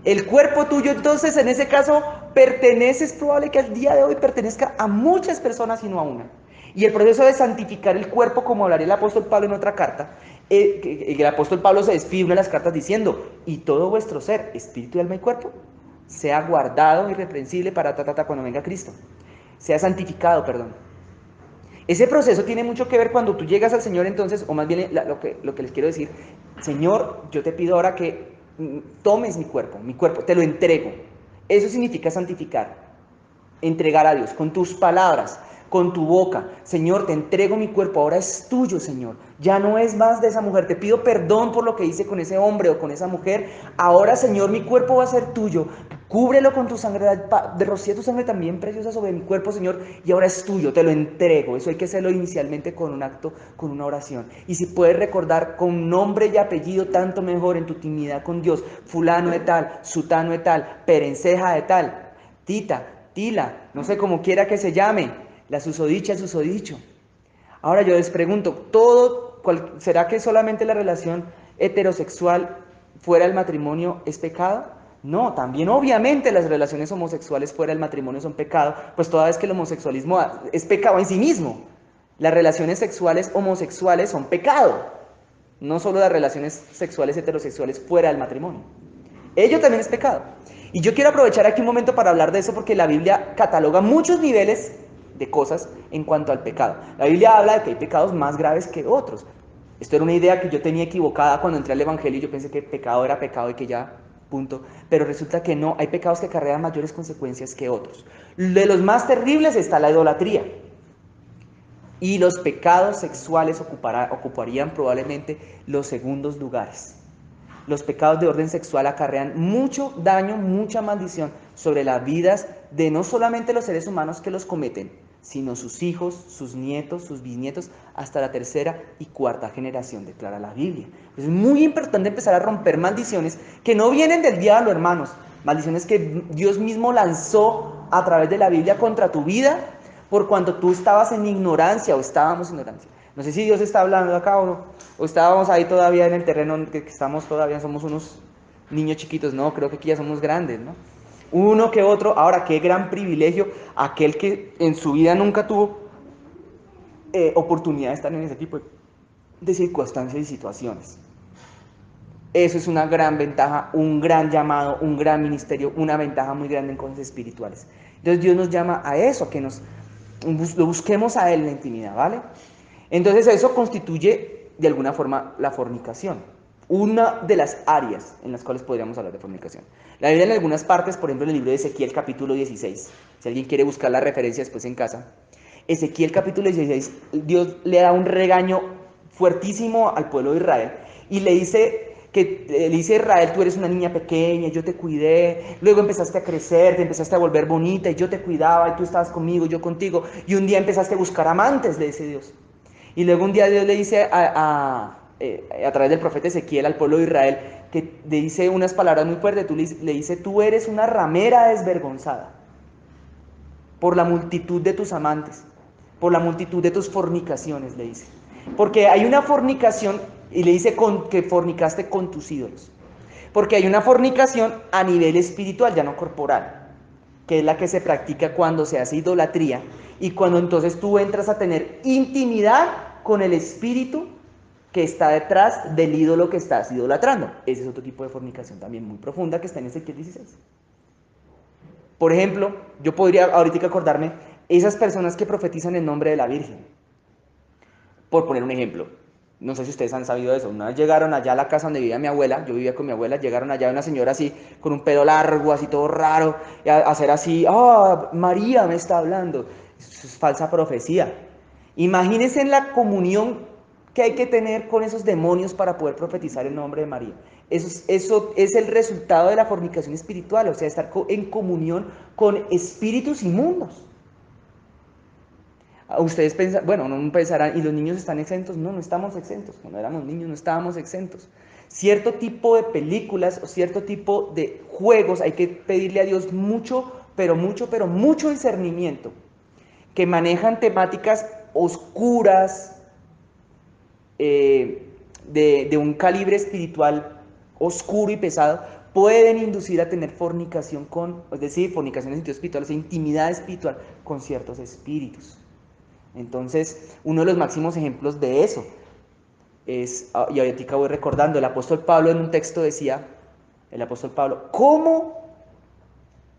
el cuerpo tuyo entonces en ese caso pertenece, es probable que al día de hoy pertenezca a muchas personas y no a una. Y el proceso de santificar el cuerpo, como hablaría el apóstol Pablo en otra carta, el apóstol Pablo se despide en una de las cartas diciendo, y todo vuestro ser, espíritu, alma y cuerpo, sea guardado irreprensible para cuando venga Cristo. Sea santificado, perdón. Ese proceso tiene mucho que ver cuando tú llegas al Señor, entonces, o más bien lo que les quiero decir, Señor, yo te pido ahora que tomes mi cuerpo, te lo entrego. Eso significa santificar, entregar a Dios con tus palabras, con tu boca. Señor, te entrego mi cuerpo, ahora es tuyo, Señor. Ya no es más de esa mujer. Te pido perdón por lo que hice con ese hombre o con esa mujer. Ahora, Señor, mi cuerpo va a ser tuyo. Cúbrelo con tu sangre, rocía tu sangre también preciosa sobre mi cuerpo, Señor, y ahora es tuyo, te lo entrego. Eso hay que hacerlo inicialmente con un acto, con una oración. Y si puedes recordar con nombre y apellido, tanto mejor en tu intimidad con Dios, fulano de tal, sutano de tal, perenceja de tal, tita, tila, no sé cómo quiera que se llame, la susodicha, susodicho. Ahora yo les pregunto, ¿será que solamente la relación heterosexual fuera del matrimonio es pecado? No, también obviamente las relaciones homosexuales fuera del matrimonio son pecado, pues toda vez que el homosexualismo es pecado en sí mismo. Las relaciones sexuales homosexuales son pecado, no solo las relaciones sexuales heterosexuales fuera del matrimonio. Ello también es pecado. Y yo quiero aprovechar aquí un momento para hablar de eso porque la Biblia cataloga muchos niveles de cosas en cuanto al pecado. La Biblia habla de que hay pecados más graves que otros. Esto era una idea que yo tenía equivocada cuando entré al Evangelio y yo pensé que pecado era pecado y que ya, punto. Pero resulta que no, hay pecados que acarrean mayores consecuencias que otros. De los más terribles está la idolatría. Y los pecados sexuales ocuparían probablemente los segundos lugares. Los pecados de orden sexual acarrean mucho daño, mucha maldición sobre las vidas de no solamente los seres humanos que los cometen, sino sus hijos, sus nietos, sus bisnietos, hasta la tercera y cuarta generación, declara la Biblia. Es muy importante empezar a romper maldiciones que no vienen del diablo, hermanos. Maldiciones que Dios mismo lanzó a través de la Biblia contra tu vida por cuanto tú estabas en ignorancia o estábamos en ignorancia. No sé si Dios está hablando acá o estábamos ahí todavía en el terreno que estamos todavía, somos unos niños chiquitos. No, creo que aquí ya somos grandes, ¿no? Uno que otro. Ahora, qué gran privilegio aquel que en su vida nunca tuvo oportunidad de estar en ese tipo de circunstancias y situaciones. Eso es una gran ventaja, un gran llamado, un gran ministerio, una ventaja muy grande en cosas espirituales. Entonces Dios nos llama a eso, a que lo busquemos a Él en la intimidad, ¿vale? Entonces eso constituye de alguna forma la fornicación, una de las áreas en las cuales podríamos hablar de fornicación. La Biblia en algunas partes, por ejemplo en el libro de Ezequiel capítulo 16, si alguien quiere buscar la referencia después en casa, Ezequiel capítulo 16, Dios le da un regaño fuertísimo al pueblo de Israel y le dice a Israel, tú eres una niña pequeña, yo te cuidé, luego empezaste a crecer, te empezaste a volver bonita y yo te cuidaba y tú estabas conmigo, yo contigo, y un día empezaste a buscar amantes, le dice Dios. Y luego un día Dios le dice a través del profeta Ezequiel al pueblo de Israel, que le dice unas palabras muy fuertes, le dice, tú eres una ramera desvergonzada por la multitud de tus amantes, por la multitud de tus fornicaciones, le dice. Porque hay una fornicación, y le dice que fornicaste con tus ídolos. Porque hay una fornicación a nivel espiritual, ya no corporal, que es la que se practica cuando se hace idolatría y cuando entonces tú entras a tener intimidad con el espíritu que está detrás del ídolo que estás idolatrando. Ese es otro tipo de fornicación también muy profunda que está en Ezequiel 16. Por ejemplo, yo podría ahorita acordarme esas personas que profetizan en nombre de la Virgen. Por poner un ejemplo, no sé si ustedes han sabido eso. Una vez llegaron allá a la casa donde vivía mi abuela, yo vivía con mi abuela, llegaron allá una señora así, con un pelo largo, así todo raro, y a hacer así, María me está hablando. Eso es falsa profecía. Imagínense en la comunión que hay que tener con esos demonios para poder profetizar en nombre de María. Eso es el resultado de la fornicación espiritual, o sea, estar en comunión con espíritus inmundos. Ustedes pensarán, bueno, no pensarán, ¿y los niños están exentos? No, no estamos exentos. Cuando éramos niños no estábamos exentos. Cierto tipo de películas o cierto tipo de juegos hay que pedirle a Dios mucho discernimiento, que manejan temáticas oscuras, de un calibre espiritual oscuro y pesado, pueden inducir a tener fornicación fornicación en sentido espiritual, o sea, intimidad espiritual con ciertos espíritus. Entonces, uno de los máximos ejemplos de eso es, y ahorita voy recordando, el apóstol Pablo en un texto decía, el apóstol Pablo, ¿cómo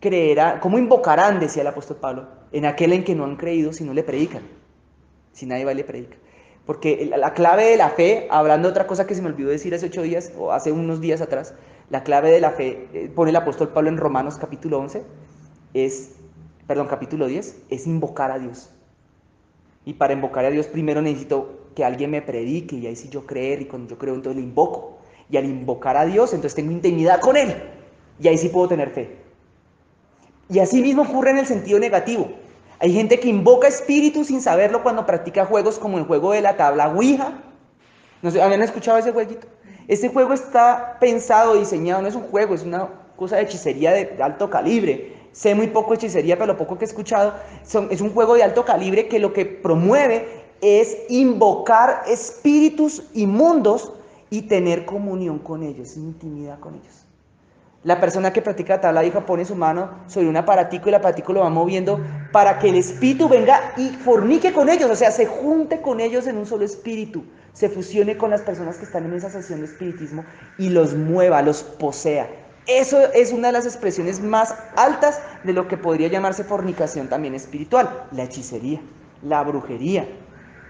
invocarán, decía el apóstol Pablo, en aquel en que no han creído si no le predican? Si nadie va y le predica. Porque la clave de la fe, hablando de otra cosa que se me olvidó decir hace 8 días, o hace unos días atrás, la clave de la fe, pone el apóstol Pablo en Romanos capítulo 11, capítulo 10, es invocar a Dios. Y para invocar a Dios primero necesito que alguien me predique, y ahí sí yo creer, y cuando yo creo entonces le invoco. Y al invocar a Dios, entonces tengo intimidad con Él, y ahí sí puedo tener fe. Y así mismo ocurre en el sentido negativo. Hay gente que invoca espíritus sin saberlo cuando practica juegos como el juego de la tabla Ouija. No sé, ¿habían escuchado ese jueguito? Este juego está pensado, diseñado, no es un juego, es una cosa de hechicería de alto calibre. Sé muy poco de hechicería, pero lo poco que he escuchado es un juego de alto calibre que lo que promueve es invocar espíritus inmundos y tener comunión con ellos, intimidad con ellos. La persona que practica la tabla Ouija pone su mano sobre un aparatico y el aparatico lo va moviendo para que el espíritu venga y fornique con ellos, o sea, se junte con ellos en un solo espíritu, se fusione con las personas que están en esa sesión de espiritismo y los mueva, los posea. Eso es una de las expresiones más altas de lo que podría llamarse fornicación también espiritual, la hechicería, la brujería,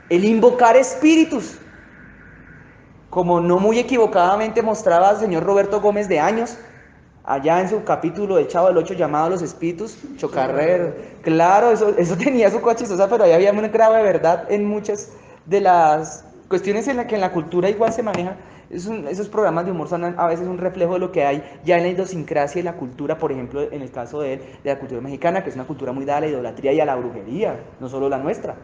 el invocar espíritus, como no muy equivocadamente mostraba el señor Roberto Gómez de Años, allá en su capítulo del Chavo del Ocho llamado Los Espíritus Chocarreros. Claro, eso tenía su cosa chistosa, pero ahí había una grave verdad en muchas de las cuestiones en las que en la cultura igual se maneja. Esos programas de humor son a veces un reflejo de lo que hay ya en la idiosincrasia y la cultura, por ejemplo, en el caso de él, de la cultura mexicana, que es una cultura muy dada a la idolatría y a la brujería, no solo la nuestra.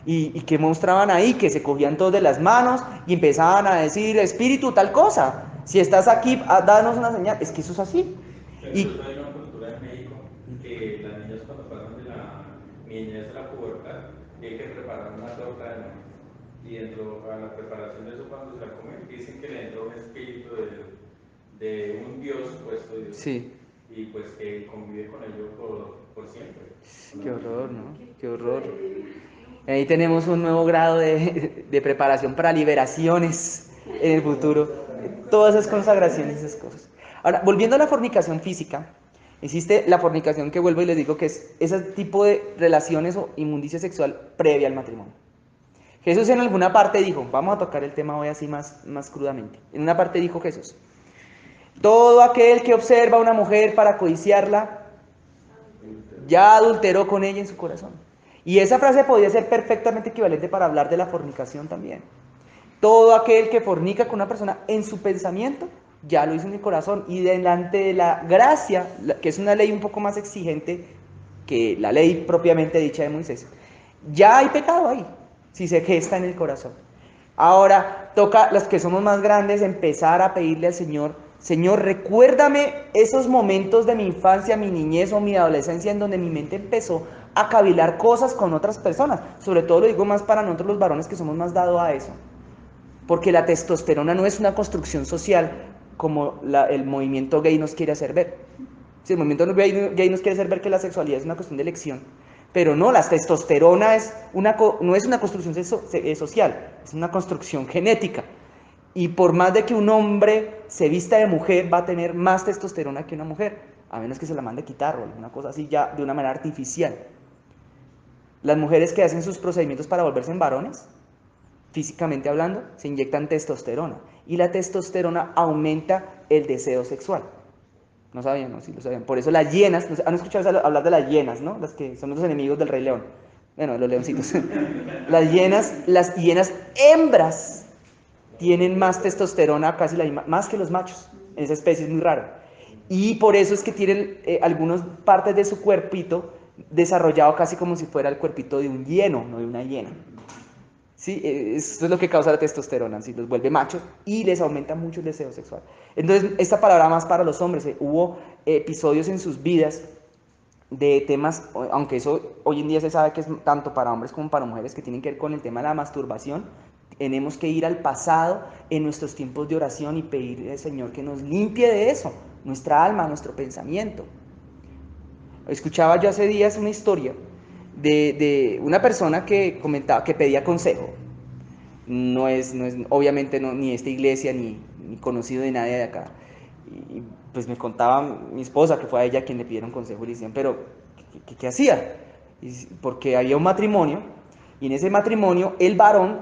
Y que mostraban ahí, que se cogían todos de las manos y empezaban a decir, espíritu, tal cosa. Si estás aquí, danos una señal. Es que eso es así. Incluso hay una cultura en México que las niñas cuando pasan de la niñez a la pubertad tienen que preparar una torta de maíz. Y dentro a la preparación de eso, cuando se la comen, dicen que le entra un espíritu de un dios supuesto Dios. Sí. Y pues que convive con ellos por siempre. Qué horror, ¿no? Qué horror. Ahí tenemos un nuevo grado de preparación para liberaciones en el futuro. Todas esas consagraciones, esas cosas. Ahora, volviendo a la fornicación física, existe la fornicación que vuelvo y les digo que es ese tipo de relaciones o inmundicia sexual previa al matrimonio. Jesús en alguna parte dijo, vamos a tocar el tema hoy así más crudamente. En una parte dijo Jesús, todo aquel que observa a una mujer para codiciarla, ya adulteró con ella en su corazón. Y esa frase podría ser perfectamente equivalente para hablar de la fornicación también. Todo aquel que fornica con una persona en su pensamiento, ya lo hizo en el corazón. Y delante de la gracia, que es una ley un poco más exigente que la ley propiamente dicha de Moisés, ya hay pecado ahí, si se gesta en el corazón. Ahora toca, los que somos más grandes, empezar a pedirle al Señor, Señor, recuérdame esos momentos de mi infancia, mi niñez o mi adolescencia en donde mi mente empezó a cavilar cosas con otras personas. Sobre todo lo digo más para nosotros los varones que somos más dados a eso. Porque la testosterona no es una construcción social como el movimiento gay nos quiere hacer ver. Sí, el movimiento gay nos quiere hacer ver que la sexualidad es una cuestión de elección. Pero no, la testosterona no es una construcción social, es una construcción genética. Y por más de que un hombre se vista de mujer, va a tener más testosterona que una mujer, a menos que se la mande quitar o alguna cosa así ya de una manera artificial. Las mujeres que hacen sus procedimientos para volverse en varones, físicamente hablando, se inyectan testosterona. Y la testosterona aumenta el deseo sexual. No sabían, no, sí lo sabían. Por eso las hienas, ¿han escuchado hablar de las hienas, no? Las que son los enemigos del Rey León. Bueno, los leoncitos. Las hienas hembras tienen más testosterona, casi más que los machos. En esa especie es muy raro. Y por eso es que tienen algunas partes de su cuerpito desarrollado casi como si fuera el cuerpito de un hieno, no de una hiena. ¿Sí? Esto es lo que causa la testosterona, ¿sí? Los vuelve machos y les aumenta mucho el deseo sexual. Entonces, esta palabra más para los hombres. Hubo episodios en sus vidas de temas, aunque eso hoy en día se sabe que es tanto para hombres como para mujeres, que tienen que ver con el tema de la masturbación. Tenemos que ir al pasado en nuestros tiempos de oración y pedirle al Señor que nos limpie de eso, nuestra alma, nuestro pensamiento. Escuchaba yo hace días una historia de una persona que comentaba, que pedía consejo. No es obviamente no, ni esta iglesia, ni conocido de nadie de acá. Y pues me contaba mi esposa, que fue a ella quien le pidieron consejo, y le decían, pero ¿qué hacía? Porque había un matrimonio, y en ese matrimonio el varón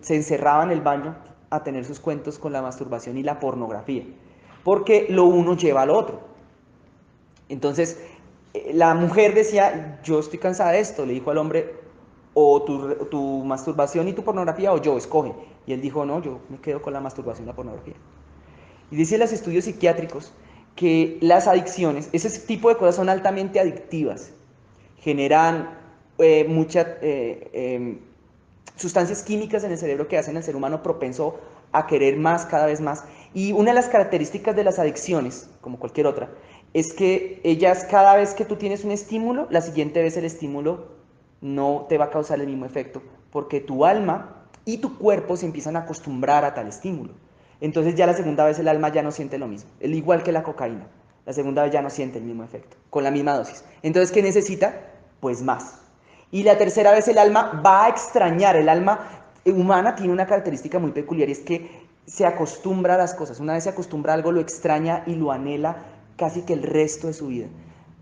se encerraba en el baño a tener sus cuentos con la masturbación y la pornografía, porque lo uno lleva al otro. Entonces, la mujer decía, yo estoy cansada de esto, le dijo al hombre, o tu masturbación y tu pornografía, o yo, escoge. Y él dijo, no, yo me quedo con la masturbación y la pornografía. Y dicen los estudios psiquiátricos que las adicciones, ese tipo de cosas son altamente adictivas, generan muchas sustancias químicas en el cerebro que hacen al ser humano propenso a querer más, cada vez más. Y una de las características de las adicciones, como cualquier otra, es que ellas, cada vez que tú tienes un estímulo, la siguiente vez el estímulo no te va a causar el mismo efecto, porque tu alma y tu cuerpo se empiezan a acostumbrar a tal estímulo. Entonces ya la segunda vez el alma ya no siente lo mismo, igual que la cocaína. La segunda vez ya no siente el mismo efecto, con la misma dosis. Entonces, ¿qué necesita? Pues más. Y la tercera vez el alma va a extrañar. El alma humana tiene una característica muy peculiar, y es que se acostumbra a las cosas. Una vez se acostumbra a algo, lo extraña y lo anhela casi que el resto de su vida.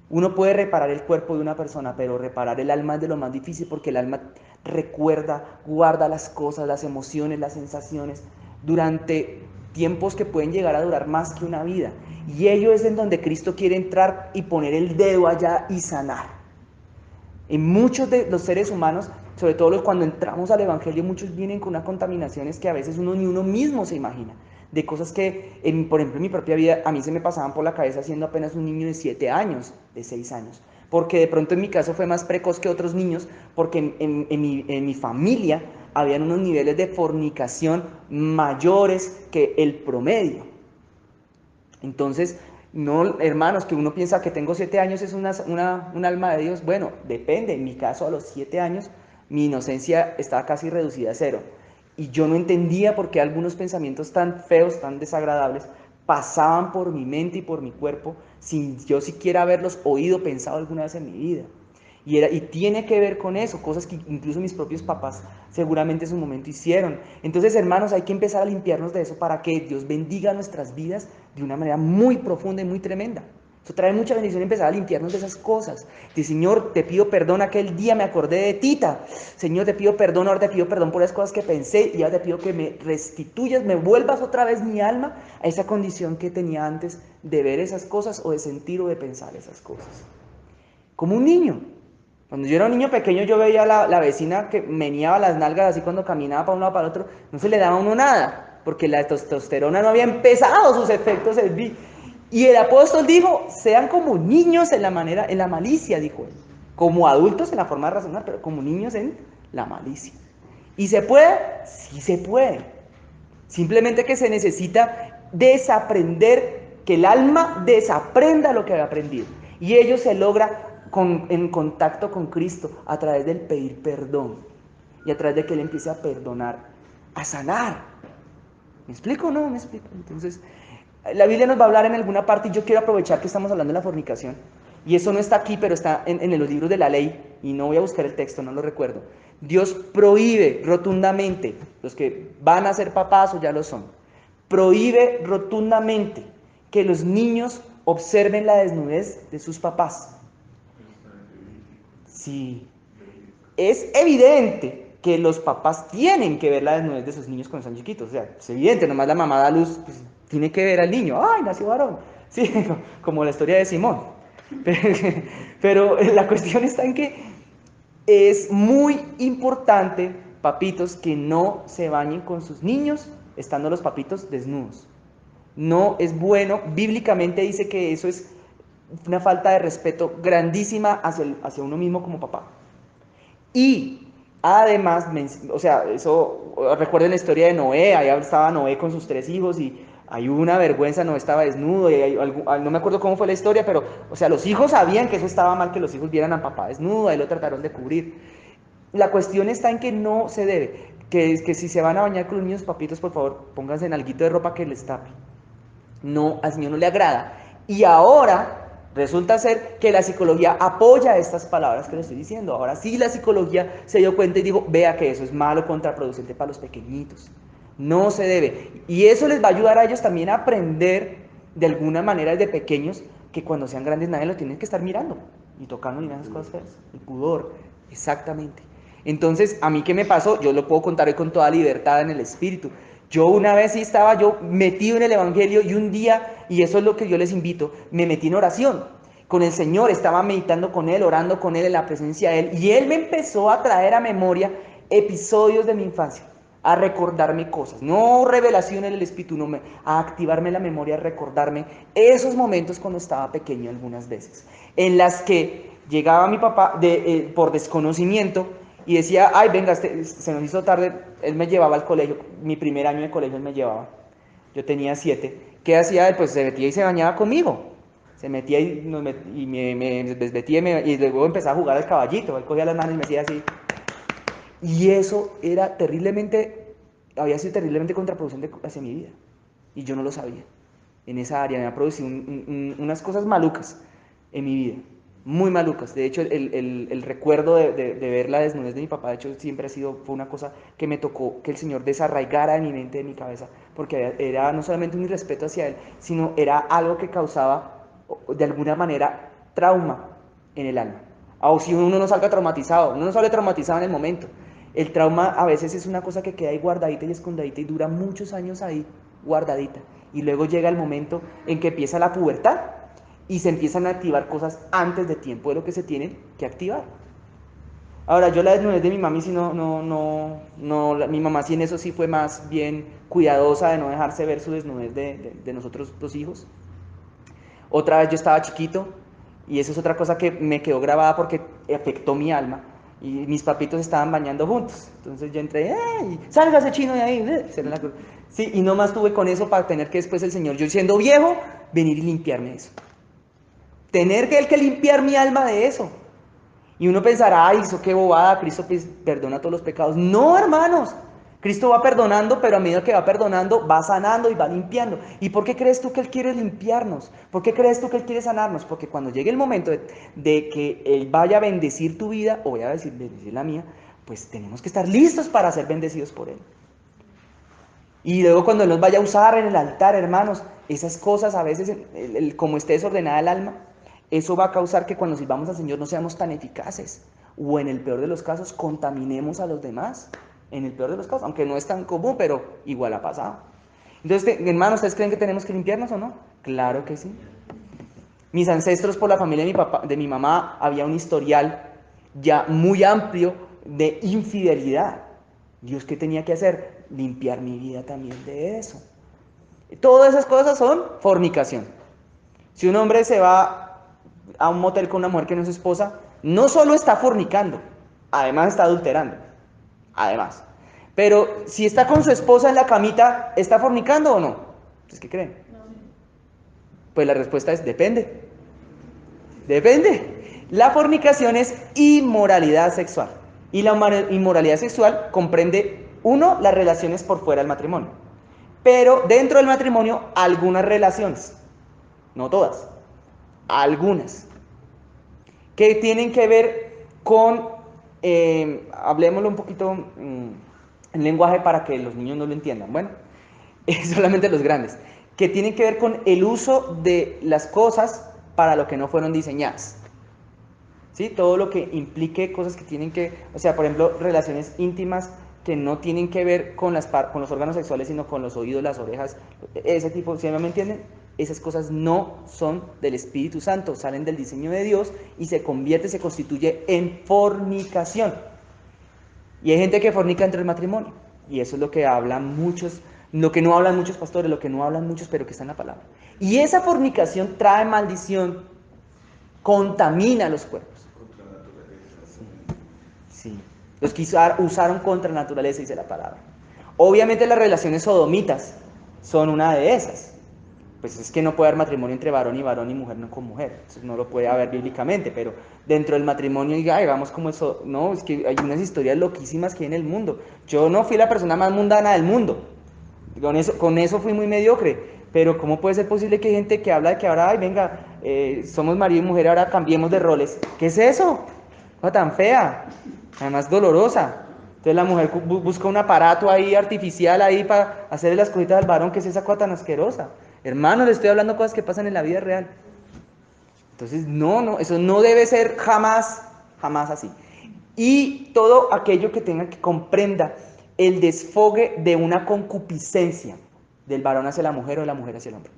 Uno puede reparar el cuerpo de una persona, pero reparar el alma es de lo más difícil, porque el alma recuerda, guarda las cosas, las emociones, las sensaciones, durante tiempos que pueden llegar a durar más que una vida. Y ello es en donde Cristo quiere entrar y poner el dedo allá y sanar. En muchos de los seres humanos, sobre todo cuando entramos al Evangelio, muchos vienen con unas contaminaciones que a veces uno ni uno mismo se imagina. De cosas que, por ejemplo, en mi propia vida, a mí se me pasaban por la cabeza siendo apenas un niño de 7 años, de 6 años. Porque de pronto en mi caso fue más precoz que otros niños, porque en mi familia habían unos niveles de fornicación mayores que el promedio. Entonces, no, hermanos, que uno piensa que tengo 7 años es un alma de Dios. Bueno, depende. En mi caso, a los 7 años, mi inocencia estaba casi reducida a 0. Y yo no entendía por qué algunos pensamientos tan feos, tan desagradables, pasaban por mi mente y por mi cuerpo sin yo siquiera haberlos oído, pensado alguna vez en mi vida. Y tiene que ver con eso, cosas que incluso mis propios papás seguramente en su momento hicieron. Entonces, hermanos, hay que empezar a limpiarnos de eso para que Dios bendiga nuestras vidas de una manera muy profunda y muy tremenda. Eso trae mucha bendición, empezar a limpiarnos de esas cosas. De Señor, te pido perdón, aquel día me acordé de Tita. Señor, te pido perdón, ahora te pido perdón por las cosas que pensé, y ahora te pido que me restituyas, me vuelvas otra vez mi alma a esa condición que tenía antes de ver esas cosas, o de sentir o de pensar esas cosas. Como un niño. Cuando yo era un niño pequeño, yo veía a la vecina que meneaba las nalgas así cuando caminaba para un lado para el otro. No se le daba a uno nada, porque la testosterona no había empezado sus efectos. Y el apóstol dijo, sean como niños en la malicia, dijo él. Como adultos en la forma de razonar, pero como niños en la malicia. ¿Y se puede? Sí se puede. Simplemente que se necesita desaprender, que el alma desaprenda lo que había aprendido. Y ello se logra en contacto con Cristo a través del pedir perdón, y a través de que Él empiece a perdonar, a sanar. ¿Me explico o no? ¿Me explico? Entonces, la Biblia nos va a hablar en alguna parte, y yo quiero aprovechar que estamos hablando de la fornicación, y eso no está aquí, pero está en los libros de la ley, y no voy a buscar el texto, no lo recuerdo. Dios prohíbe rotundamente, los que van a ser papás o ya lo son, prohíbe rotundamente que los niños observen la desnudez de sus papás. Sí, es evidente que los papás tienen que ver la desnudez de sus niños cuando son chiquitos. O sea, es evidente, nomás la mamá da luz, pues, tiene que ver al niño. ¡Ay, nació varón! Sí, como la historia de Simón. Pero la cuestión está en que es muy importante, papitos, que no se bañen con sus niños estando los papitos desnudos. No es bueno, bíblicamente dice que eso es una falta de respeto grandísima hacia uno mismo como papá. Y además, o sea, eso, recuerden la historia de Noé, allá estaba Noé con sus 3 hijos, y hay una vergüenza, Noé estaba desnudo, y no me acuerdo cómo fue la historia, pero, o sea, los hijos sabían que eso estaba mal, que los hijos vieran a papá desnudo, ahí lo trataron de cubrir. La cuestión está en que no se debe, que si se van a bañar con los niños, papitos, por favor, pónganse en alguito de ropa que les tape. No, al Señor no le agrada. Y ahora, Resulta ser que la psicología apoya estas palabras que le estoy diciendo. Ahora sí, la psicología se dio cuenta y dijo, vea que eso es malo, contraproducente para los pequeñitos. No se debe. Y eso les va a ayudar a ellos también a aprender de alguna manera desde pequeños que cuando sean grandes nadie los tiene que estar mirando ni tocando ni nada de esas cosas feas. El pudor, exactamente. Entonces, ¿a mí qué me pasó? Yo lo puedo contar hoy con toda libertad en el espíritu. Yo una vez sí estaba yo metido en el evangelio y un día, y eso es lo que yo les invito, me metí en oración con el Señor, estaba meditando con Él, orando con Él en la presencia de Él, y Él me empezó a traer a memoria episodios de mi infancia, a recordarme cosas, no revelación en el espíritu, no, a activarme la memoria, a recordarme esos momentos cuando estaba pequeño algunas veces, en las que llegaba mi papá por desconocimiento, y decía, ay, venga, se nos hizo tarde, él me llevaba al colegio, mi primer año de colegio él me llevaba, yo tenía 7, ¿qué hacía él? Pues se metía y se bañaba conmigo, se metía y me desvestía y luego empezaba a jugar al caballito, él cogía las manos y me hacía así, y eso era había sido terriblemente contraproducente hacia mi vida, y yo no lo sabía, en esa área me ha producido unas cosas malucas en mi vida, muy malucas. De hecho, el recuerdo de ver la desnudez de mi papá, de hecho, fue una cosa que me tocó que el Señor desarraigara de mi mente, de mi cabeza, porque era no solamente un irrespeto hacia Él, sino era algo que causaba, de alguna manera, trauma en el alma. O si uno no salga traumatizado, uno no sale traumatizado en el momento. El trauma a veces es una cosa que queda ahí guardadita y escondidita y dura muchos años ahí guardadita. Y luego llega el momento en que empieza la pubertad y se empiezan a activar cosas antes de tiempo de lo que se tienen que activar. Ahora, yo la desnudez de mi mami, sí mi mamá sí en eso sí fue más bien cuidadosa de no dejarse ver su desnudez de nosotros dos hijos. Otra vez yo estaba chiquito y eso es otra cosa que me quedó grabada porque afectó mi alma. Y mis papitos estaban bañando juntos. Entonces yo entré, ¡ay! ¡Sálgase chino de ahí! Sí, y no más tuve con eso para tener que después el Señor, yo siendo viejo, venir y limpiarme eso. Tener que Él que limpiar mi alma de eso. Y uno pensará, ay, eso qué bobada, Cristo perdona todos los pecados. No, hermanos, Cristo va perdonando, pero a medida que va perdonando, va sanando y va limpiando. ¿Y por qué crees tú que Él quiere limpiarnos? ¿Por qué crees tú que Él quiere sanarnos? Porque cuando llegue el momento de que Él vaya a bendecir tu vida, o voy a decir, bendecir la mía, pues tenemos que estar listos para ser bendecidos por Él. Y luego cuando Él nos vaya a usar en el altar, hermanos, esas cosas a veces, como esté desordenada el alma, eso va a causar que cuando sirvamos al Señor no seamos tan eficaces. O en el peor de los casos, contaminemos a los demás. En el peor de los casos, aunque no es tan común, pero igual ha pasado. Entonces, hermanos, ¿ustedes creen que tenemos que limpiarnos o no? Claro que sí. Mis ancestros, por la familia de mi mamá, había un historial ya muy amplio de infidelidad. ¿Dios qué tenía que hacer? Limpiar mi vida también de eso. Todas esas cosas son fornicación. Si un hombre se va a un motel con una mujer que no es su esposa, no solo está fornicando, además está adulterando. Además. Pero si está con su esposa en la camita, ¿está fornicando o no? ¿Ustedes qué creen? No. Pues la respuesta es depende. Depende. La fornicación es inmoralidad sexual. Y la inmoralidad sexual comprende, uno, las relaciones por fuera del matrimonio. Pero dentro del matrimonio, algunas relaciones. No todas. Algunas. Que tienen que ver con, hablemoslo un poquito en lenguaje para que los niños no lo entiendan. Bueno, solamente los grandes. Que tienen que ver con el uso de las cosas para lo que no fueron diseñadas. ¿Sí? Todo lo que implique cosas que tienen que, o sea, por ejemplo, relaciones íntimas que no tienen que ver con los órganos sexuales, sino con los oídos, las orejas, ese tipo, ¿sí me entienden? Esas cosas no son del Espíritu Santo, salen del diseño de Dios y se constituye en fornicación. Y hay gente que fornica dentro del matrimonio, y eso es lo que hablan muchos, lo que no hablan muchos pastores, lo que no hablan muchos, pero que está en la palabra. Y esa fornicación trae maldición, contamina los cuerpos. Contra la naturaleza. Sí. Los que usaron contra la naturaleza, dice la palabra. Obviamente las relaciones sodomitas son una de esas. Pues es que no puede haber matrimonio entre varón y mujer no con mujer. Eso no lo puede haber bíblicamente, pero dentro del matrimonio, digamos como eso, no, es que hay unas historias loquísimas que hay en el mundo. Yo no fui la persona más mundana del mundo. Con eso fui muy mediocre. Pero ¿cómo puede ser posible que hay gente que habla de que ahora, ay, venga, somos marido y mujer, ahora cambiemos de roles? ¿Qué es eso? Cosa tan fea, además dolorosa. Entonces la mujer busca un aparato ahí artificial ahí para hacerle las cositas al varón. ¿Qué es esa cosa tan asquerosa? Hermano, le estoy hablando cosas que pasan en la vida real. Entonces, no, eso no debe ser jamás, jamás así. Y todo aquello que tenga que comprenda el desfogue de una concupiscencia del varón hacia la mujer o de la mujer hacia el hombre.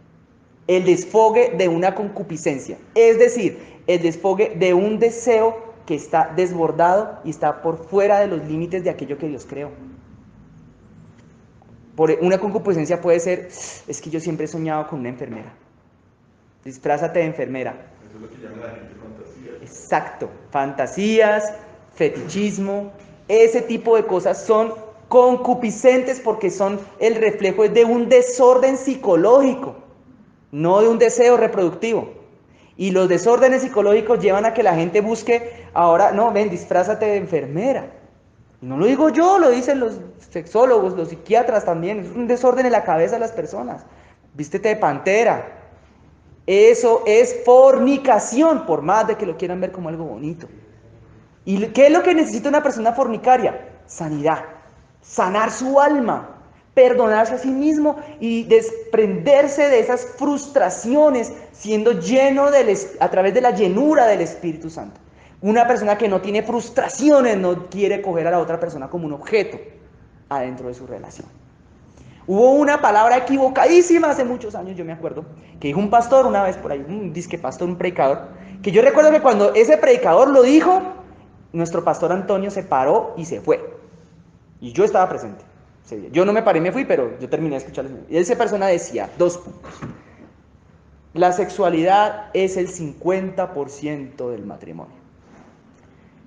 El desfogue de una concupiscencia, es decir, el desfogue de un deseo que está desbordado y está por fuera de los límites de aquello que Dios creó. Una concupiscencia puede ser, es que yo siempre he soñado con una enfermera. Disfrázate de enfermera. Eso es lo que llama la gente fantasía. Exacto, fantasías, fetichismo, ese tipo de cosas son concupiscentes porque son el reflejo de un desorden psicológico, no de un deseo reproductivo. Y los desórdenes psicológicos llevan a que la gente busque, ahora, no, ven, disfrázate de enfermera. Y no lo digo yo, lo dicen los sexólogos, los psiquiatras también. Es un desorden en la cabeza de las personas. Vístete de pantera. Eso es fornicación, por más de que lo quieran ver como algo bonito. ¿Y qué es lo que necesita una persona fornicaria? Sanidad. Sanar su alma. Perdonarse a sí mismo y desprenderse de esas frustraciones, siendo lleno a través de la llenura del Espíritu Santo. Una persona que no tiene frustraciones no quiere coger a la otra persona como un objeto adentro de su relación. Hubo una palabra equivocadísima hace muchos años, yo me acuerdo, que dijo un pastor una vez por ahí, un disque pastor, un predicador, que yo recuerdo que cuando ese predicador lo dijo, nuestro pastor Antonio se paró y se fue. Y yo estaba presente. Yo no me paré y me fui, pero yo terminé de escucharles. Y esa persona decía 2 puntos. La sexualidad es el 50% del matrimonio.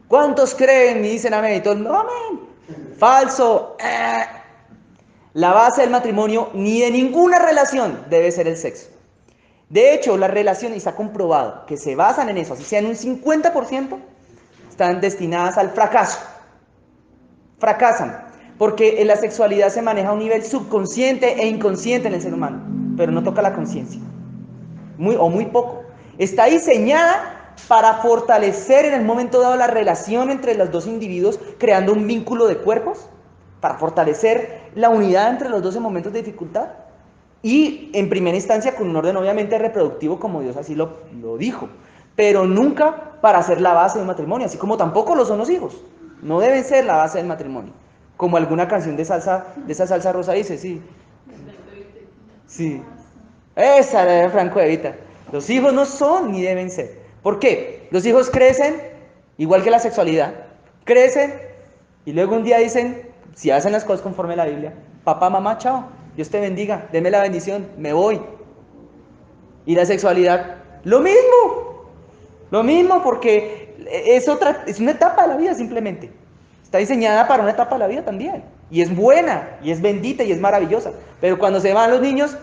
¿Cuántos creen y dicen amén? Y todos, no, amén. Falso. La base del matrimonio ni de ninguna relación debe ser el sexo. De hecho, las relaciones, y está comprobado, que se basan en eso, así sea en un 50%, están destinadas al fracaso. Fracasan. Porque la sexualidad se maneja a un nivel subconsciente e inconsciente en el ser humano, pero no toca la conciencia, muy poco. Está diseñada para fortalecer en el momento dado la relación entre los dos individuos, creando un vínculo de cuerpos, para fortalecer la unidad entre los dos en momentos de dificultad, y en primera instancia con un orden obviamente reproductivo como Dios así lo dijo, pero nunca para ser la base del matrimonio, así como tampoco lo son los hijos, no deben ser la base del matrimonio. Como alguna canción de esa salsa rosa dice, sí. Sí. Esa era de Franco de Vita. Los hijos no son ni deben ser. ¿Por qué? Los hijos crecen, igual que la sexualidad. Crecen y luego un día dicen, si hacen las cosas conforme a la Biblia, papá, mamá, chao, Dios te bendiga, deme la bendición, me voy. Y la sexualidad, lo mismo porque es una etapa de la vida simplemente. Está diseñada para una etapa de la vida también. Y es buena, y es bendita, y es maravillosa. Pero cuando se van los niños,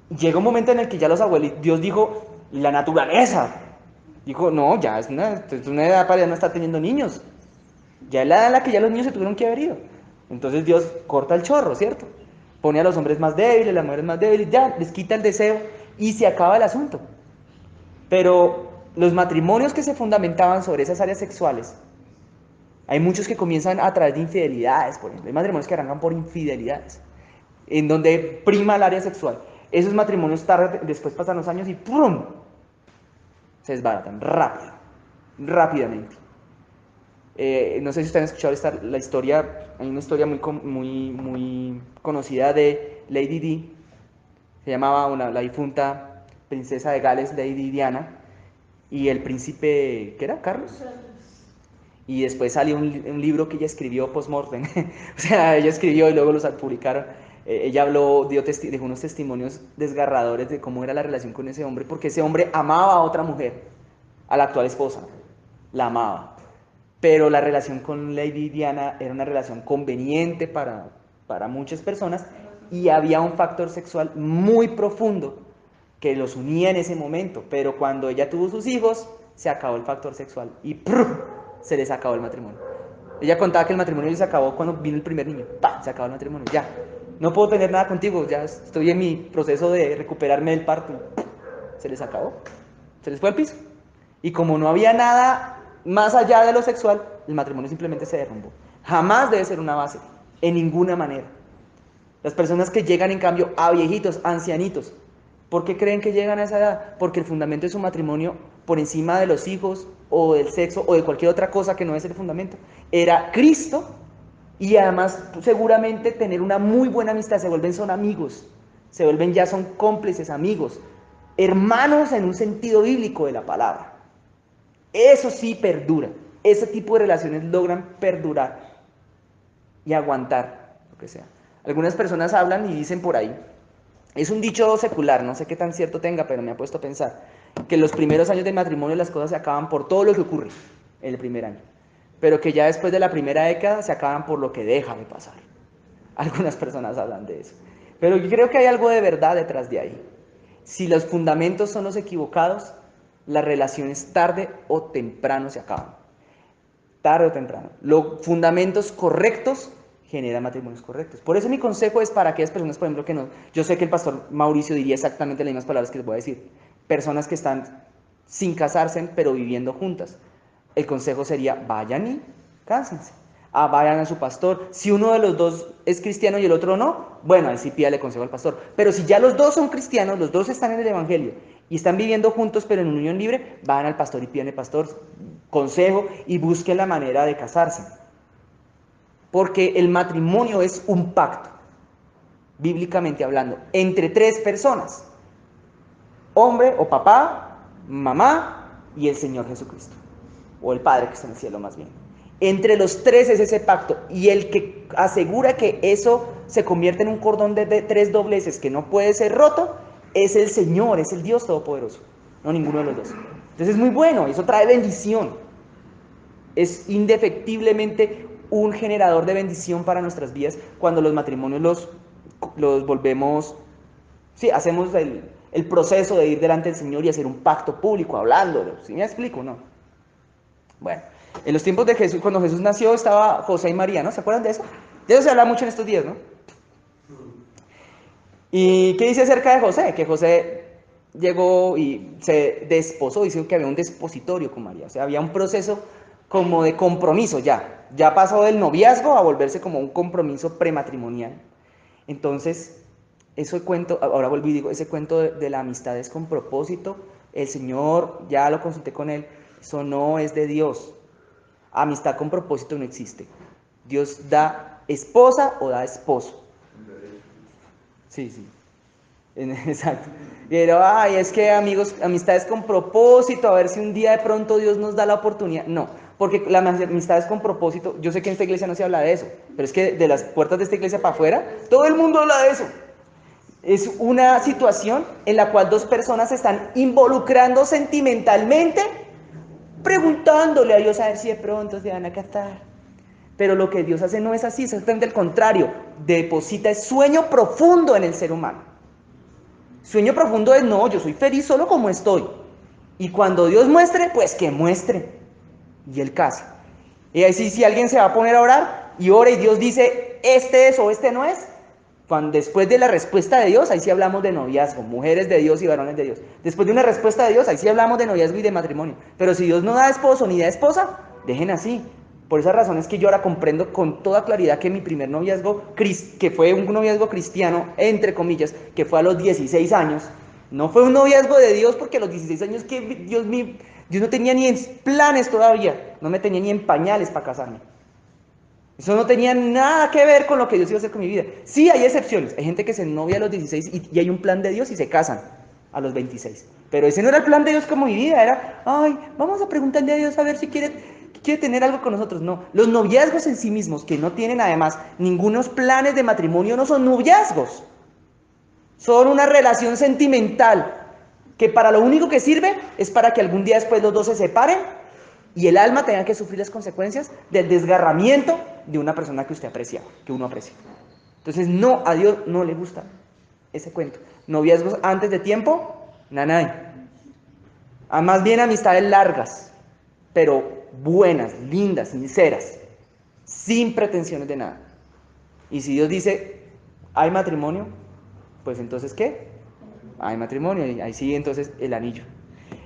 llega un momento en el que ya los abuelitos, Dios dijo, la naturaleza. Dijo, no, ya es una edad para ya no estar teniendo niños. Ya es la edad en la que ya los niños se tuvieron que haber ido. Entonces Dios corta el chorro, ¿cierto? Pone a los hombres más débiles, las mujeres más débiles, ya, les quita el deseo y se acaba el asunto. Pero los matrimonios que se fundamentaban sobre esas áreas sexuales, hay muchos que comienzan a través de infidelidades, por ejemplo. Hay matrimonios que arrancan por infidelidades, en donde prima el área sexual. Esos matrimonios después pasan los años y ¡pum! Se desbaratan rápidamente. No sé si ustedes han escuchado la historia, hay una historia muy conocida de Lady Di, se llamaba la difunta princesa de Gales, Lady Diana, y el príncipe, ¿qué era? ¿Carlos? Y después salió un libro que ella escribió post-mortem. O sea, ella escribió y luego los publicaron. Ella dejó unos testimonios desgarradores de cómo era la relación con ese hombre, porque ese hombre amaba a otra mujer, a la actual esposa, la amaba. Pero la relación con Lady Diana era una relación conveniente para muchas personas y había un factor sexual muy profundo que los unía en ese momento. Pero cuando ella tuvo sus hijos, se acabó el factor sexual y ¡pruf! Se les acabó el matrimonio. Ella contaba que el matrimonio se acabó cuando vino el primer niño. ¡Pah! Se acabó el matrimonio, ya. no puedo tener nada contigo, ya estoy en mi proceso de recuperarme del parto. Se les acabó, se les fue al piso. Y como no había nada más allá de lo sexual, el matrimonio simplemente se derrumbó. Jamás debe ser una base, en ninguna manera. Las personas que llegan, en cambio, a viejitos, ancianitos, ¿por qué creen que llegan a esa edad? Porque el fundamento de su matrimonio, por encima de los hijos, o del sexo, o de cualquier otra cosa que no es el fundamento, era Cristo, y además seguramente tener una muy buena amistad, son amigos, son cómplices, amigos, hermanos en un sentido bíblico de la palabra. Eso sí perdura, ese tipo de relaciones logran perdurar y aguantar, lo que sea. Algunas personas hablan y dicen por ahí, es un dicho secular, no sé qué tan cierto tenga, pero me ha puesto a pensar, que en los primeros años de matrimonio las cosas se acaban por todo lo que ocurre en el primer año, pero que ya después de la primera década se acaban por lo que deja de pasar. Algunas personas hablan de eso, pero yo creo que hay algo de verdad detrás de ahí. Si los fundamentos son los equivocados, las relaciones tarde o temprano se acaban. Tarde o temprano. Los fundamentos correctos generan matrimonios correctos. Por eso mi consejo es para aquellas personas, por ejemplo, que no... Yo sé que el pastor Mauricio diría exactamente las mismas palabras que les voy a decir. Personas que están sin casarse, pero viviendo juntas. El consejo sería, vayan y cásense. Vayan a su pastor. Si uno de los dos es cristiano y el otro no, bueno, ahí sí pídale consejo al pastor. Pero si ya los dos son cristianos, los dos están en el evangelio y están viviendo juntos pero en unión libre, vayan al pastor y pídanle pastor consejo y busquen la manera de casarse. Porque el matrimonio es un pacto, bíblicamente hablando, entre tres personas. Hombre o papá, mamá y el Señor Jesucristo. O el Padre que está en el cielo más bien. Entre los tres es ese pacto. Y el que asegura que eso se convierte en un cordón de tres dobleces que no puede ser roto, es el Señor, es el Dios Todopoderoso. No ninguno de los dos. Entonces es muy bueno, eso trae bendición. Es indefectiblemente un generador de bendición para nuestras vidas cuando los matrimonios los volvemos, sí, hacemos el proceso de ir delante del Señor y hacer un pacto público, hablándolo. ¿Sí me explico? No. Bueno, en los tiempos de Jesús, cuando Jesús nació, estaba José y María, ¿no? ¿Se acuerdan de eso? De eso se habla mucho en estos días, ¿no? ¿Y qué dice acerca de José? Que José llegó y se desposó, dice que había un despositorio con María, o sea, había un proceso como de compromiso ya pasó del noviazgo a volverse como un compromiso prematrimonial. Entonces, ese cuento, ahora volví y digo, ese cuento de la amistad es con propósito, el Señor, ya lo consulté con él, eso no es de Dios. Amistad con propósito no existe. Dios da esposa o da esposo. Sí. Exacto. Pero, es que amigos, amistades con propósito, a ver si un día de pronto Dios nos da la oportunidad. No, porque las amistades con propósito, yo sé que en esta iglesia no se habla de eso, pero es que de las puertas de esta iglesia para afuera, todo el mundo habla de eso. Es una situación en la cual dos personas se están involucrando sentimentalmente, preguntándole a Dios a ver si de pronto se van a casar. Pero lo que Dios hace no es así, es exactamente el contrario. Deposita el sueño profundo en el ser humano. Sueño profundo es, no, yo soy feliz solo como estoy. Y cuando Dios muestre, pues que muestre. Y Él casa. Y así, si alguien se va a poner a orar y ora y Dios dice, este es o este no es, cuando después de la respuesta de Dios, ahí sí hablamos de noviazgo, mujeres de Dios y varones de Dios. Después de una respuesta de Dios, ahí sí hablamos de noviazgo y de matrimonio. Pero si Dios no da esposo ni da esposa, dejen así. Por esa razón es que yo ahora comprendo con toda claridad que mi primer noviazgo, que fue un noviazgo cristiano, entre comillas, que fue a los 16 años, no fue un noviazgo de Dios porque a los 16 años que Dios no tenía ni en planes todavía, no me tenía ni en pañales para casarme. Eso no tenía nada que ver con lo que Dios iba a hacer con mi vida. Sí, hay excepciones, hay gente que se novia a los 16 y hay un plan de Dios y se casan a los 26. Pero ese no era el plan de Dios como mi vida, era, vamos a preguntarle a Dios a ver si quiere tener algo con nosotros. No, los noviazgos en sí mismos, que no tienen además ningunos planes de matrimonio, no son noviazgos. Son una relación sentimental que para lo único que sirve es para que algún día después los dos se separen y el alma tenga que sufrir las consecuencias del desgarramiento de una persona que usted aprecia, que uno aprecia. Entonces, no, a Dios no le gusta ese cuento. Noviazgos antes de tiempo, nanay. Más bien amistades largas, pero buenas, lindas, sinceras, sin pretensiones de nada. Y si Dios dice, ¿Hay matrimonio? Pues entonces, ¿qué? Hay matrimonio, y ahí sigue entonces el anillo.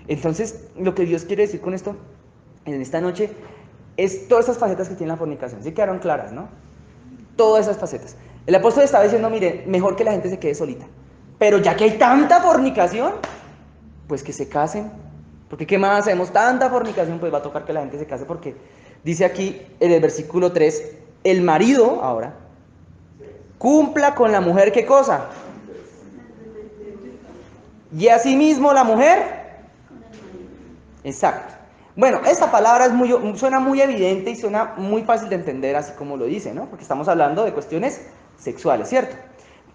Entonces, lo que Dios quiere decir con esto, en esta noche, es todas esas facetas que tiene la fornicación. Sí quedaron claras, ¿no? Todas esas facetas. El apóstol estaba diciendo, mire, mejor que la gente se quede solita. Pero ya que hay tanta fornicación, pues que se casen. Porque ¿qué más hacemos? Tanta fornicación, pues va a tocar que la gente se case, porque dice aquí en el versículo 3, el marido, ahora, cumpla con la mujer, ¿qué cosa? Y asimismo la mujer. Exacto. Bueno, esta palabra suena muy evidente y suena muy fácil de entender, así como lo dice, ¿no? Porque estamos hablando de cuestiones sexuales, ¿cierto?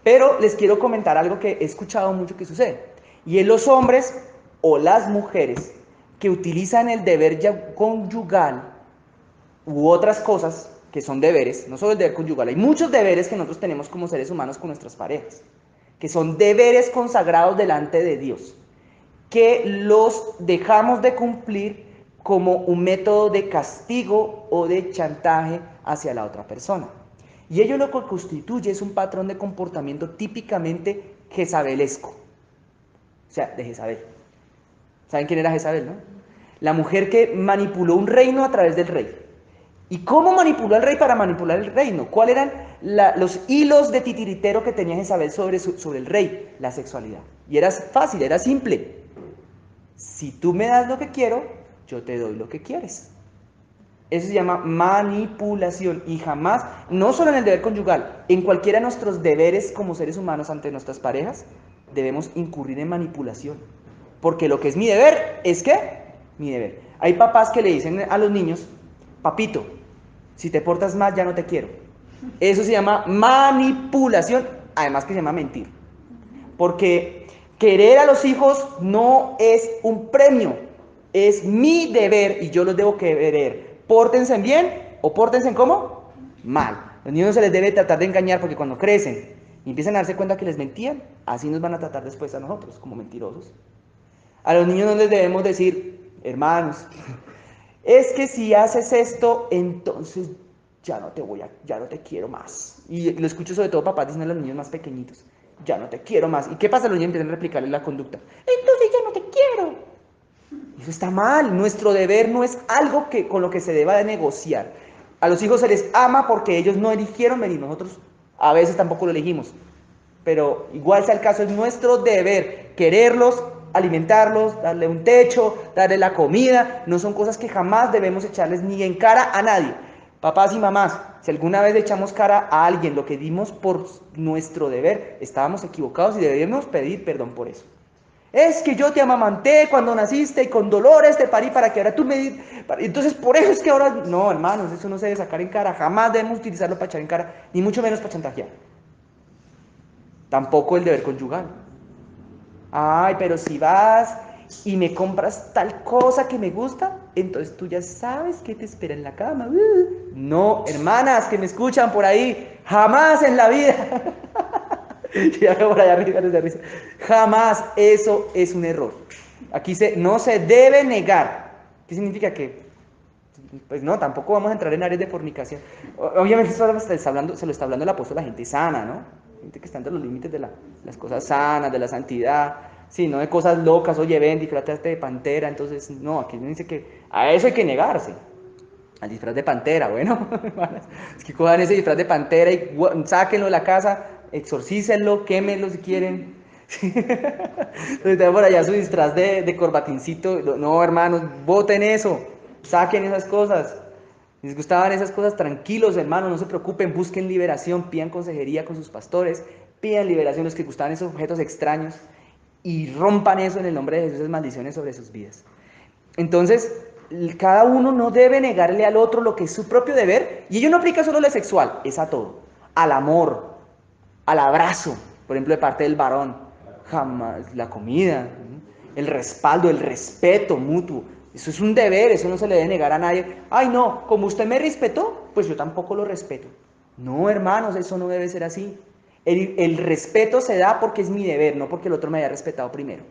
Pero les quiero comentar algo que he escuchado mucho que sucede. Y es los hombres o las mujeres que utilizan el deber conyugal u otras cosas que son deberes, no solo el deber conyugal, hay muchos deberes que nosotros tenemos como seres humanos con nuestras parejas, que son deberes consagrados delante de Dios, que los dejamos de cumplir como un método de castigo o de chantaje hacia la otra persona. Y ello lo que constituye es un patrón de comportamiento típicamente jezabelesco, o sea, de Jezabel. ¿Saben quién era Jezabel, no? La mujer que manipuló un reino a través del rey. ¿Y cómo manipuló al rey para manipular el reino? ¿Cuáles eran los hilos de titiritero que tenía Jezabel sobre el rey? La sexualidad. Y era fácil, era simple. Si tú me das lo que quiero, yo te doy lo que quieres. Eso se llama manipulación. Y jamás, no solo en el deber conyugal, en cualquiera de nuestros deberes como seres humanos ante nuestras parejas, debemos incurrir en manipulación. Porque lo que es mi deber, ¿es qué? Mi deber. Hay papás que le dicen a los niños, papito, si te portas mal ya no te quiero. Eso se llama manipulación, además que se llama mentir. Porque querer a los hijos no es un premio, es mi deber y yo los debo querer. Pórtense bien o pórtense ¿cómo? Mal. Los niños no se les debe tratar de engañar porque cuando crecen y empiezan a darse cuenta que les mentían, así nos van a tratar después a nosotros, como mentirosos. A los niños no les debemos decir, hermanos, es que si haces esto, entonces ya no te quiero más. Y lo escucho sobre todo papás diciendo a los niños más pequeñitos, ya no te quiero más. ¿Y qué pasa? Los niños empiezan a replicarles la conducta, entonces ya no te quiero. Eso está mal. Nuestro deber no es algo con lo que se deba de negociar. A los hijos se les ama porque ellos no eligieron venir, nosotros a veces tampoco lo elegimos. Pero igual sea el caso, es nuestro deber quererlos, alimentarlos, darle un techo, darle la comida. No son cosas que jamás debemos echarles ni en cara a nadie. Papás y mamás, si alguna vez le echamos cara a alguien lo que dimos por nuestro deber, estábamos equivocados y deberíamos pedir perdón por eso. Es que yo te amamanté cuando naciste y con dolores te parí para que ahora tú me... Entonces por eso es que ahora... No, hermanos, eso no se debe sacar en cara. Jamás debemos utilizarlo para echar en cara, ni mucho menos para chantajear. Tampoco el deber conyugal. Ay, pero si vas y me compras tal cosa que me gusta, entonces tú ya sabes qué te espera en la cama. No, hermanas que me escuchan por ahí, jamás en la vida. Ya por allá arriba de risa. Jamás, eso es un error. Aquí no se debe negar. ¿Qué significa que? Pues no, tampoco vamos a entrar en áreas de fornicación. Obviamente se lo está hablando el apóstol a la gente sana, ¿no? Gente que está entre los límites de las cosas sanas, de la santidad, sí, no de cosas locas, oye, ven, disfrazate de pantera, entonces, no, aquí dice que a eso hay que negarse, al disfraz de pantera, bueno, es que cojan ese disfraz de pantera y sáquenlo de la casa, exorcícenlo, quémenlo si quieren, entonces te por allá su disfraz de corbatincito, no, hermanos, voten eso, saquen esas cosas. Les gustaban esas cosas, tranquilos hermanos, no se preocupen, busquen liberación, pidan consejería con sus pastores, pidan liberación los que gustaban esos objetos extraños y rompan eso en el nombre de Jesús, esas maldiciones sobre sus vidas. Entonces, cada uno no debe negarle al otro lo que es su propio deber, y ello no aplica solo a lo sexual, es a todo, al amor, al abrazo, por ejemplo, de parte del varón, jamás, la comida, el respaldo, el respeto mutuo. Eso es un deber, eso no se le debe negar a nadie. Ay, no, como usted me respetó, pues yo tampoco lo respeto. No, hermanos, eso no debe ser así. El respeto se da porque es mi deber, no porque el otro me haya respetado primero.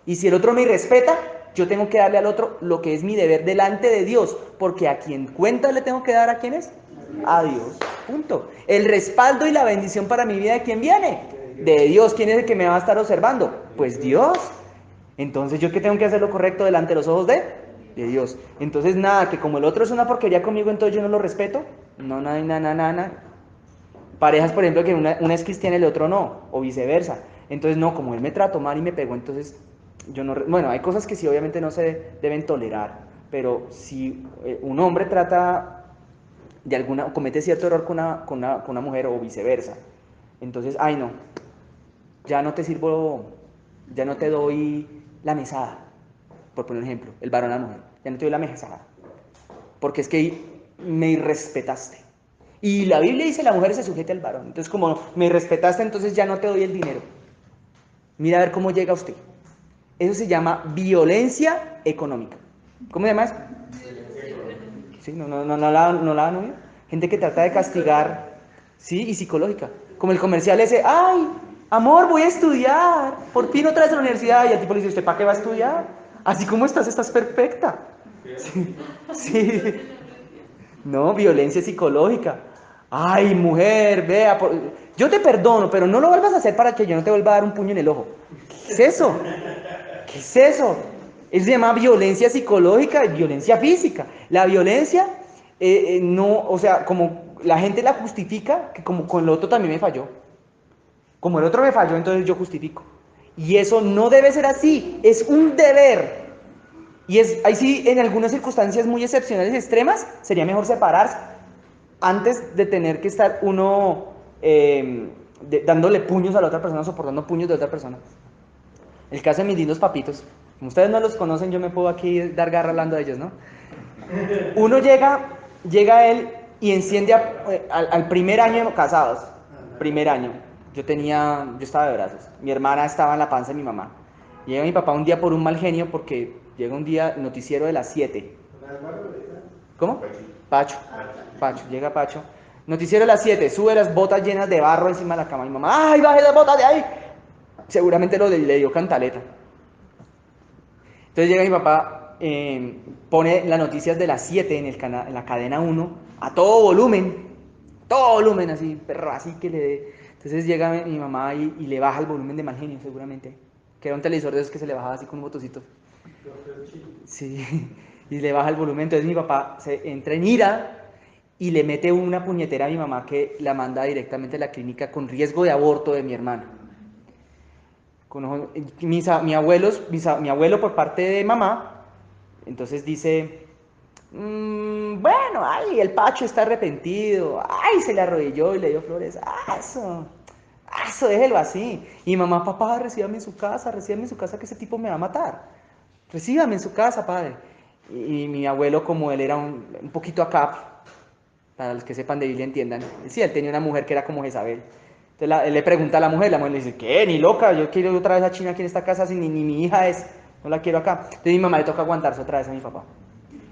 Y si el otro me respeta, yo tengo que darle al otro lo que es mi deber delante de Dios, porque a quien cuenta le tengo que dar, ¿a quién es? A Dios. punto. El respaldo y la bendición para mi vida, ¿de quién viene? De Dios. ¿Quién es el que me va a estar observando? Pues Dios. Entonces, ¿yo qué tengo que hacer lo correcto delante de los ojos de Dios? Entonces, nada, que como el otro es una porquería conmigo, entonces yo no lo respeto. No, nada, nada, nada, nada. Parejas, por ejemplo, que una es cristiana y el otro no, o viceversa. Entonces, no, como él me trató mal y me pegó, entonces yo no... Bueno, hay cosas que sí obviamente no se deben tolerar, pero si un hombre trata de alguna, comete cierto error con una mujer o viceversa, entonces, ay no, ya no te sirvo, ya no te doy la mesada, por poner un ejemplo, el varón a la mujer, ya no te doy la mesada, porque es que me irrespetaste. Y la Biblia dice la mujer se sujeta al varón, entonces como me irrespetaste, entonces ya no te doy el dinero. Mira a ver cómo llega usted. Eso se llama violencia económica. ¿Cómo se llama eso? Sí, no la han oído. Gente que trata de castigar, sí, y psicológica. Como el comercial ese, ay, amor, voy a estudiar, por fin otra vez a la universidad. Y el tipo le dice, ¿usted para qué va a estudiar? Así como estás perfecta. Sí, sí. No, violencia psicológica. Ay, mujer, vea, yo te perdono, pero no lo vuelvas a hacer para que yo no te vuelva a dar un puño en el ojo. ¿Qué es eso? ¿Qué es eso? Eso se llama violencia psicológica y violencia física. La violencia, no, o sea, como la gente la justifica, que como con el otro también me falló. Como el otro me falló, entonces yo justifico. Y eso no debe ser así, es un deber. Y ahí sí, en algunas circunstancias muy excepcionales y extremas, sería mejor separarse antes de tener que estar uno dándole puños a la otra persona, soportando puños de otra persona. El caso de mis lindos papitos. Como ustedes no los conocen, yo me puedo aquí dar garra hablando de ellos, ¿no? Uno llega él y enciende al primer año de casados. Primer año. Yo estaba de brazos. Mi hermana estaba en la panza de mi mamá. Llega mi papá un día por un mal genio porque llega un día noticiero de las 7. ¿Cómo? Pacho, llega Pacho. Noticiero de las 7, sube las botas llenas de barro encima de la cama. Mi mamá, ¡ay, baje las botas de ahí! Seguramente le dio cantaleta. Entonces llega mi papá, pone las noticias de las 7 en la cadena 1 a todo volumen, así, pero así que le dé. Entonces llega mi mamá y le baja el volumen de mal genio, seguramente. Que era un televisor de esos que se le bajaba así con un botoncito. Sí, y le baja el volumen. Entonces mi papá se entra en ira y le mete una puñetera a mi mamá que la manda directamente a la clínica con riesgo de aborto de mi hermano. Mi abuelo por parte de mamá, entonces dice, bueno, ay, el Pacho está arrepentido, ay, se le arrodilló y le dio flores, eso, déjelo así. Y mamá, papá, recíbame en su casa que ese tipo me va a matar. Recíbame en su casa, padre. Y mi abuelo, como él era un poquito acá, para los que sepan de Biblia entiendan, sí, él tenía una mujer que era como Jezabel. Entonces él le pregunta a la mujer le dice, ¿qué? Ni loca, yo quiero otra vez a China aquí en esta casa, si ni mi hija es, no la quiero acá. Entonces mi mamá le toca aguantarse otra vez a mi papá,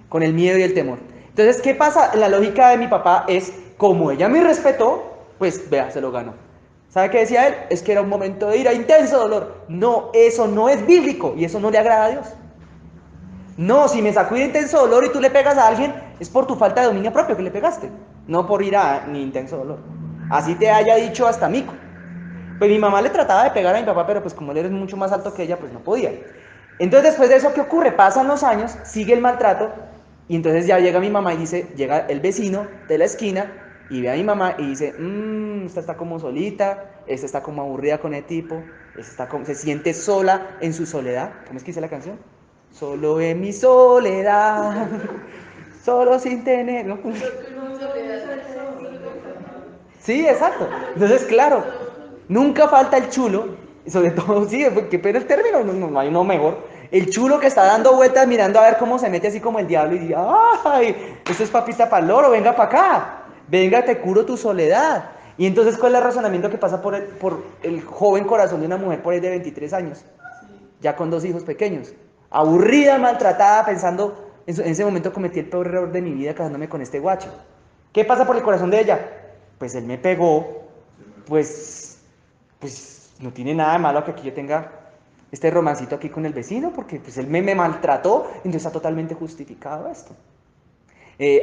con el miedo y el temor. Entonces, ¿qué pasa? La lógica de mi papá es, como ella me respetó, pues vea, se lo ganó. ¿Sabe qué decía él? Es que era un momento de ira, intenso dolor. No, eso no es bíblico y eso no le agrada a Dios. No, si me sacude intenso dolor y tú le pegas a alguien, es por tu falta de dominio propio que le pegaste, no por ira ni intenso dolor. Así te haya dicho hasta mico. Pues mi mamá le trataba de pegar a mi papá, pero pues como él era mucho más alto que ella, pues no podía. Entonces después de eso, ¿qué ocurre? Pasan los años, sigue el maltrato, y entonces ya llega mi mamá y dice, llega el vecino de la esquina y ve a mi mamá y dice, esta está como solita, esta está como aburrida con el tipo, se siente sola en su soledad. ¿Cómo es que dice la canción? Solo en mi soledad, solo sin tener, ¿no? Sí, exacto. Entonces, claro, nunca falta el chulo, sobre todo, sí, que pero el término, no hay uno mejor. El chulo que está dando vueltas mirando a ver cómo se mete así como el diablo y dice, ¡ay! Esto es papita para el loro, venga para acá, venga, te curo tu soledad. Y entonces, ¿cuál es el razonamiento que pasa por el joven corazón de una mujer por ahí de 23 años? Ya con 2 hijos pequeños. Aburrida, maltratada, pensando, en ese momento cometí el peor error de mi vida casándome con este guacho. ¿Qué pasa por el corazón de ella? Pues él me pegó, pues no tiene nada de malo que aquí yo tenga este romancito aquí con el vecino, porque pues él me maltrató, entonces está totalmente justificado esto.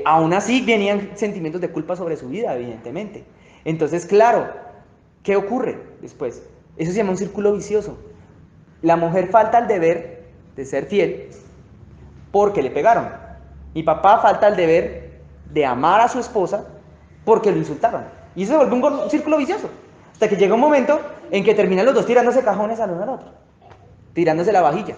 Aún así venían sentimientos de culpa sobre su vida, evidentemente. Entonces, claro, ¿qué ocurre después? Eso se llama un círculo vicioso. La mujer falta al deber de ser fiel porque le pegaron. Mi papá falta al deber de amar a su esposa porque lo insultaron. Y eso se vuelve un círculo vicioso. Hasta que llega un momento en que terminan los dos tirándose cajones al uno al otro. Tirándose la vajilla.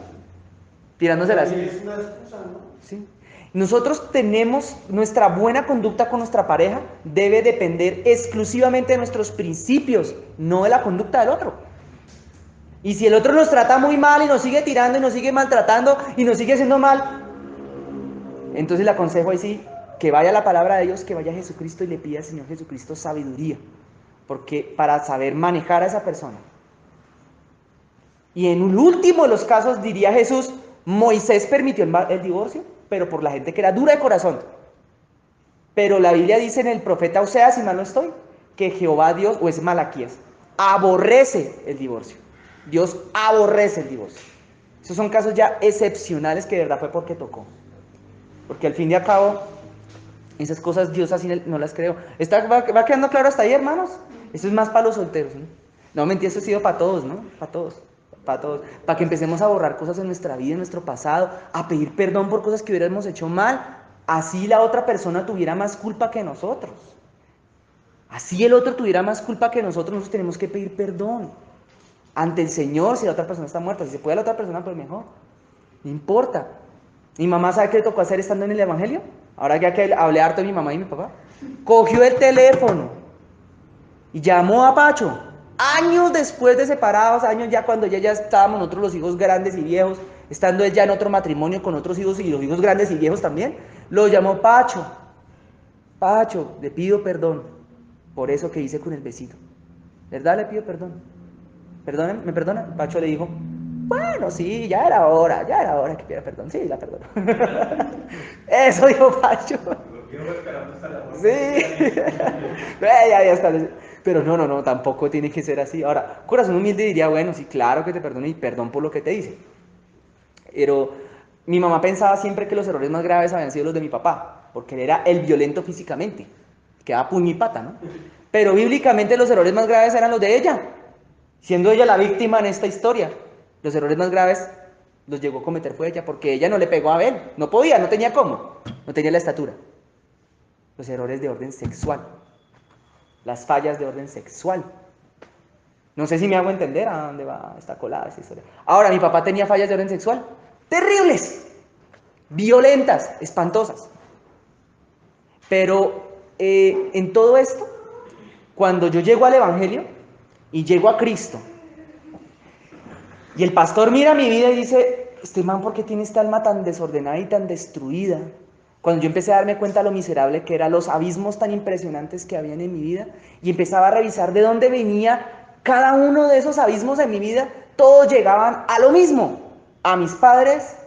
Tirándose la silla. Es una excusa, ¿no? ¿Sí? Nosotros tenemos nuestra buena conducta con nuestra pareja debe depender exclusivamente de nuestros principios, no de la conducta del otro. Y si el otro nos trata muy mal y nos sigue tirando y nos sigue maltratando y nos sigue haciendo mal, entonces le aconsejo ahí sí que vaya a la palabra de Dios, que vaya a Jesucristo y le pida al Señor Jesucristo sabiduría, porque para saber manejar a esa persona. Y en un último de los casos, diría Jesús, Moisés permitió el divorcio, pero por la gente que era dura de corazón. Pero la Biblia dice en el profeta Oseas, si mal no estoy, que Jehová Dios, o es Malaquías, aborrece el divorcio. Dios aborrece el divorcio. Esos son casos ya excepcionales que de verdad fue porque tocó. Porque al fin y al cabo, esas cosas Dios así no las creo. ¿Va quedando claro hasta ahí, hermanos? Eso es más para los solteros, ¿no? No, mentira, eso ha sido para todos, ¿no? Para todos. Para todos. Para que empecemos a borrar cosas en nuestra vida, en nuestro pasado, a pedir perdón por cosas que hubiéramos hecho mal. Así la otra persona tuviera más culpa que nosotros. Así el otro tuviera más culpa que nosotros tenemos que pedir perdón ante el Señor si la otra persona está muerta. Si se puede a la otra persona, pues mejor. No importa. Mi mamá, ¿sabe qué le tocó hacer estando en el Evangelio? Ahora ya que hablé harto de mi mamá y mi papá. Cogió el teléfono y llamó a Pacho. Años después de separados, años ya cuando ya estábamos nosotros los hijos grandes y viejos, estando él ya en otro matrimonio con otros hijos y los hijos grandes y viejos también, lo llamó Pacho. Pacho, le pido perdón por eso que hice con el besito. ¿Verdad? Le pido perdón. ¿Perdóname? ¿Me perdona? Pacho le dijo, bueno, sí, ya era hora que pidiera perdón. Sí, la perdono. Eso dijo Pacho. Sí. Ya está. Pero no, tampoco tiene que ser así. Ahora, corazón humilde diría, bueno, sí, claro que te perdono y perdón por lo que te hice. Pero mi mamá pensaba siempre que los errores más graves habían sido los de mi papá, porque él era el violento físicamente, que daba puño y pata, ¿no? Pero bíblicamente los errores más graves eran los de ella, siendo ella la víctima en esta historia. Los errores más graves los llegó a cometer fue ella, porque ella no le pegó a Abel, no podía, no tenía cómo, no tenía la estatura. Los errores de orden sexual. Las fallas de orden sexual. No sé si me hago entender a dónde va esta colada esa historia. Ahora, mi papá tenía fallas de orden sexual. Terribles. Violentas, espantosas. Pero en todo esto, cuando yo llego al Evangelio y llego a Cristo, y el pastor mira mi vida y dice, este man, ¿por qué tiene esta alma tan desordenada y tan destruida? Cuando yo empecé a darme cuenta de lo miserable que eran los abismos tan impresionantes que habían en mi vida y empezaba a revisar de dónde venía cada uno de esos abismos en mi vida, todos llegaban a lo mismo, a mis padres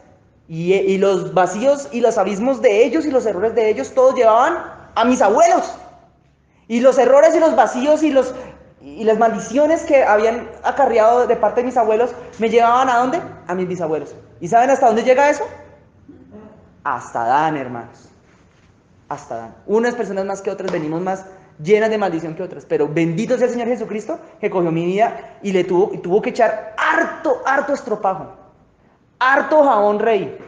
y los vacíos y los abismos de ellos y los errores de ellos, todos llevaban a mis abuelos. Y los errores y los vacíos y las maldiciones que habían acarreado de parte de mis abuelos me llevaban ¿a dónde? A mis bisabuelos. ¿Y saben hasta dónde llega eso? Hasta Dan, hermanos. Hasta Dan. Unas personas más que otras, venimos más llenas de maldición que otras. Pero bendito sea el Señor Jesucristo, que cogió mi vida y tuvo que echar harto estropajo. Harto jabón rey.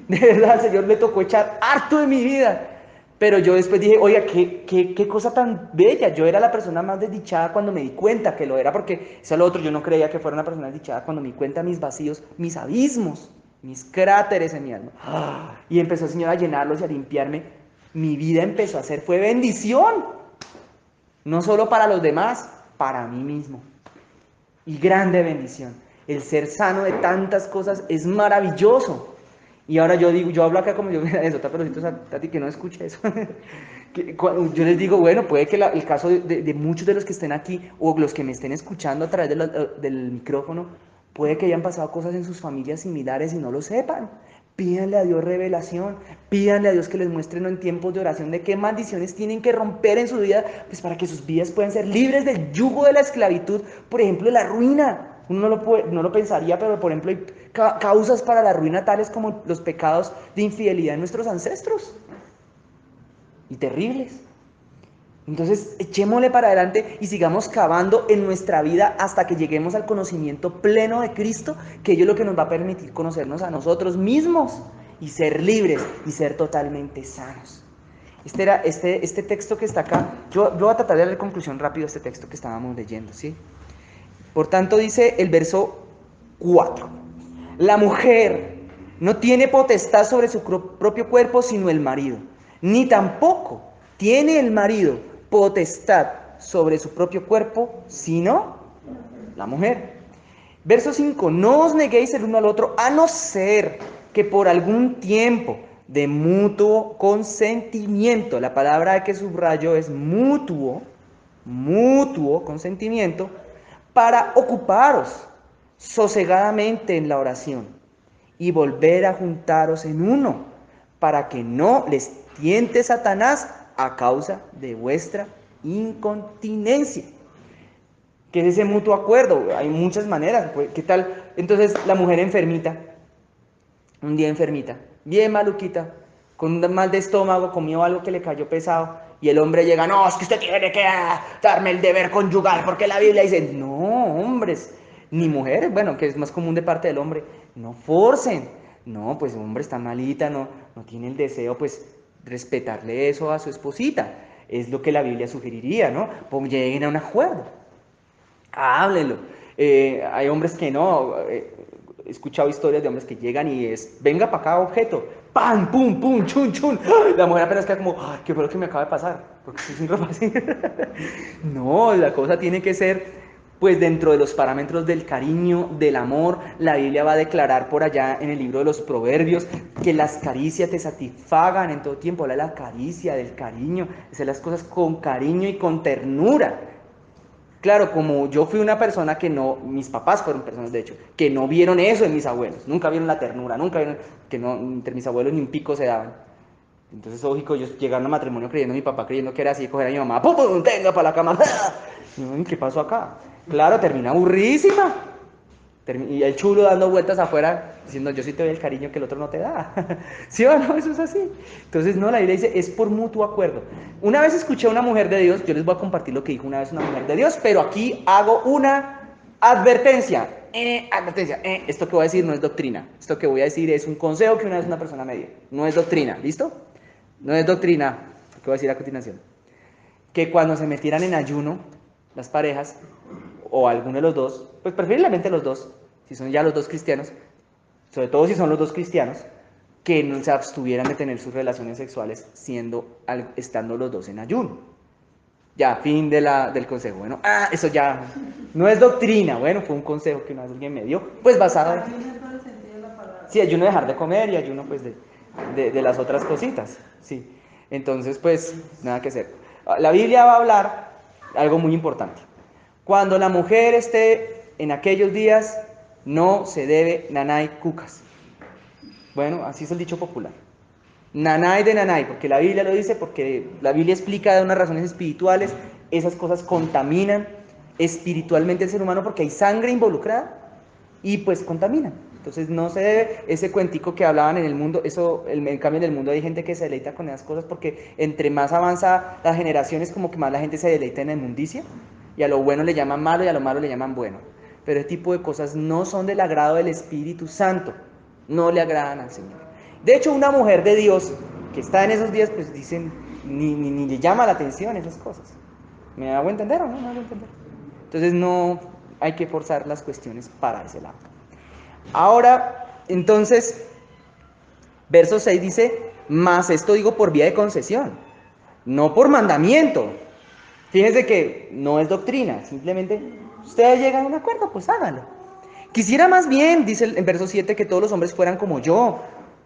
De verdad, al Señor le tocó echar harto de mi vida. Pero yo después dije, oiga, qué cosa tan bella. Yo era la persona más desdichada cuando me di cuenta que lo era, porque eso es lo otro, yo no creía que fuera una persona desdichada cuando me di cuenta de mis vacíos, mis abismos, mis cráteres en mi alma. Y empezó el Señor a llenarlos y a limpiarme. Mi vida empezó a ser, fue bendición. No solo para los demás, para mí mismo. Y grande bendición. El ser sano de tantas cosas es maravilloso. Y ahora yo digo, yo hablo acá como yo, eso, pero Tati, que no escuche eso. Yo les digo, bueno, puede que el caso de muchos de los que estén aquí, o los que me estén escuchando a través del micrófono, puede que hayan pasado cosas en sus familias similares y no lo sepan. Pídanle a Dios revelación, pídanle a Dios que les muestre en tiempos de oración de qué maldiciones tienen que romper en su vida, pues para que sus vidas puedan ser libres del yugo de la esclavitud, por ejemplo, de la ruina. Uno no lo pensaría, pero por ejemplo hay causas para la ruina tales como los pecados de infidelidad de nuestros ancestros. y terribles. Entonces, echémosle para adelante y sigamos cavando en nuestra vida hasta que lleguemos al conocimiento pleno de Cristo, que ello es lo que nos va a permitir conocernos a nosotros mismos y ser libres y ser totalmente sanos. Este texto que está acá, yo voy a tratar de dar conclusión rápido a este texto que estábamos leyendo, ¿sí? Por tanto, dice el verso 4, la mujer no tiene potestad sobre su propio cuerpo sino el marido, ni tampoco tiene el marido potestad sobre su propio cuerpo, sino la mujer. Verso 5, no os neguéis el uno al otro, a no ser que por algún tiempo de mutuo consentimiento, la palabra que subrayo es mutuo consentimiento, para ocuparos sosegadamente en la oración y volver a juntaros en uno, para que no les tiente Satanás a causa de vuestra incontinencia. ¿Qué es ese mutuo acuerdo? Hay muchas maneras. ¿Qué tal? Entonces la mujer enfermita, un día enfermita, bien maluquita, con un mal de estómago, comió algo que le cayó pesado, y el hombre llega, no, es que usted tiene que darme el deber conyugal, porque la Biblia dice, no, hombres, ni mujeres, bueno, que es más común de parte del hombre, no forcen. No, pues el hombre está malita, no tiene el deseo, pues respetarle eso a su esposita. Es lo que la Biblia sugeriría, ¿no? Pues lleguen a un acuerdo. Háblenlo. Hay hombres que no. He escuchado historias de hombres que llegan y es, venga para acá, objeto. ¡Pam! ¡Pum! ¡Pum! ¡Chun! ¡Chun! La mujer apenas queda como, ¿qué fue lo que me acaba de pasar? Porque estoy sin ropa así. No, la cosa tiene que ser, pues dentro de los parámetros del cariño, del amor. La Biblia va a declarar por allá en el libro de los Proverbios que las caricias te satisfagan en todo tiempo. Habla de la caricia, del cariño, hacer las cosas con cariño y con ternura. Claro, como yo fui una persona que no, mis papás fueron personas de hecho, que no vieron eso en mis abuelos, nunca vieron la ternura, nunca vieron que no, entre mis abuelos ni un pico se daban. Entonces, lógico, ellos llegaron a matrimonio creyendo, mi papá creyendo que era así, coger a mi mamá, ¡pum, pum! ¡Tenga para la cama! Y, ¿qué pasó acá? Claro, termina aburridísima. Y el chulo dando vueltas afuera, diciendo, yo sí te doy el cariño que el otro no te da. ¿Sí o no? Eso es así. Entonces, no, la Biblia dice, es por mutuo acuerdo. Una vez escuché a una mujer de Dios, yo les voy a compartir lo que dijo una vez una mujer de Dios, pero aquí hago una advertencia. Esto que voy a decir no es doctrina. Esto que voy a decir es un consejo que una vez una persona me dio. No es doctrina, ¿listo? No es doctrina, lo que voy a decir a continuación. Que cuando se metieran en ayuno, las parejas, o alguno de los dos, pues preferiblemente los dos, si son ya los dos cristianos, sobre todo si son los dos cristianos, que no se abstuvieran de tener sus relaciones sexuales estando los dos en ayuno. Ya, fin del consejo. Bueno, eso ya no es doctrina, bueno, fue un consejo que una vez alguien me dio, pues basado en... Sí, ayuno de dejar de comer y ayuno pues de las otras cositas, sí. Entonces, pues, nada que hacer. La Biblia va a hablar algo muy importante. Cuando la mujer esté en aquellos días, no se debe nanay cucas. Bueno, así es el dicho popular. Nanay de nanay, porque la Biblia lo dice, porque la Biblia explica de unas razones espirituales, esas cosas contaminan espiritualmente al ser humano porque hay sangre involucrada y pues contaminan. Entonces no se debe, ese cuentico que hablaban en el mundo, eso, en cambio en el mundo hay gente que se deleita con esas cosas porque entre más avanza las generaciones, como que más la gente se deleita en la inmundicia. Y a lo bueno le llaman malo y a lo malo le llaman bueno. Pero ese tipo de cosas no son del agrado del Espíritu Santo. No le agradan al Señor. De hecho, una mujer de Dios que está en esos días, pues dicen, ni le llama la atención esas cosas. ¿Me hago entender o no? Me hago entender. Entonces no hay que forzar las cuestiones para ese lado. Ahora, entonces, verso 6 dice, mas esto digo por vía de concesión, no por mandamiento. Fíjense que no es doctrina, simplemente ustedes llegan a un acuerdo, pues háganlo. Quisiera más bien, dice en verso 7, que todos los hombres fueran como yo,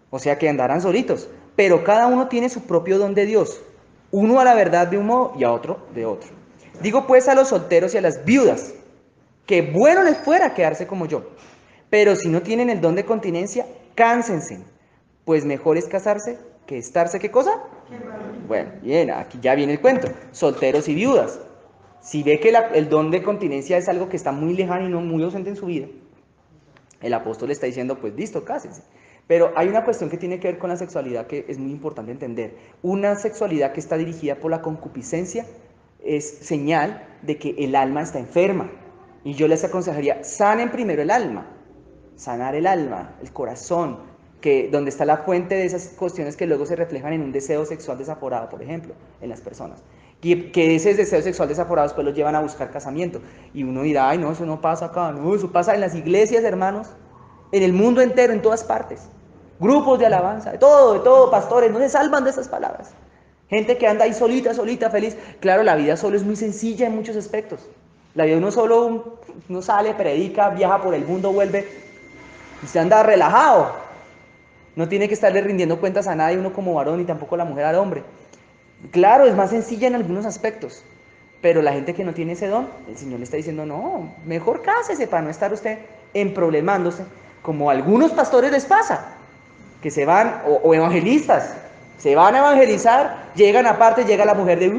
o sea, que andaran solitos, pero cada uno tiene su propio don de Dios, uno a la verdad de un modo y a otro de otro. Digo pues a los solteros y a las viudas, que bueno les fuera quedarse como yo, pero si no tienen el don de continencia, cánsense, pues mejor es casarse que estarse, ¿qué cosa? Bueno, bien, aquí ya viene el cuento. Solteros y viudas. Si ve que el don de continencia es algo que está muy lejano y no muy ausente en su vida, el apóstol está diciendo, pues listo, cásense. Pero hay una cuestión que tiene que ver con la sexualidad que es muy importante entender. Una sexualidad que está dirigida por la concupiscencia es señal de que el alma está enferma. Y yo les aconsejaría, sanen primero el alma, sanar el alma, el corazón, donde está la fuente de esas cuestiones que luego se reflejan en un deseo sexual desaforado, por ejemplo, en las personas. Y que ese deseo sexual desaforado después los llevan a buscar casamiento. Y uno dirá, ay no, eso no pasa acá, no, eso pasa en las iglesias, hermanos, en el mundo entero, en todas partes. Grupos de alabanza, de todo, pastores, no se salvan de esas palabras. Gente que anda ahí solita, feliz. Claro, la vida solo es muy sencilla en muchos aspectos. La vida uno sale, predica, viaja por el mundo, vuelve y se anda relajado. No tiene que estarle rindiendo cuentas a nadie, uno como varón, y tampoco la mujer al hombre. Claro, es más sencilla en algunos aspectos, pero la gente que no tiene ese don, el Señor le está diciendo, no, mejor cásese para no estar usted emproblemándose, como a algunos pastores les pasa, que se van, o evangelistas, se van a evangelizar, llegan aparte, llega la mujer de,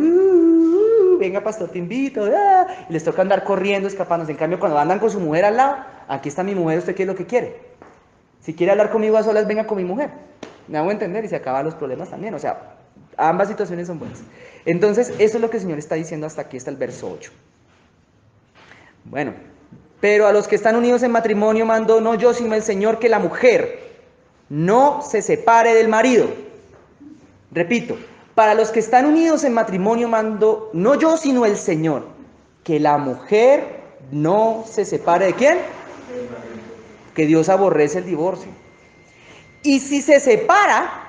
venga pastor, te invito, y les toca andar corriendo, escapándose. En cambio, cuando andan con su mujer al lado, aquí está mi mujer, ¿usted qué es lo que quiere? Si quiere hablar conmigo a solas, venga con mi mujer. Me hago entender y se acaban los problemas también. O sea, ambas situaciones son buenas. Entonces, eso es lo que el Señor está diciendo hasta aquí, hasta el verso 8. Bueno, pero a los que están unidos en matrimonio mando no yo, sino el Señor, que la mujer no se separe del marido. Repito, para los que están unidos en matrimonio mando no yo, sino el Señor, que la mujer no se separe ¿de quién? Que Dios aborrece el divorcio. Y si se separa,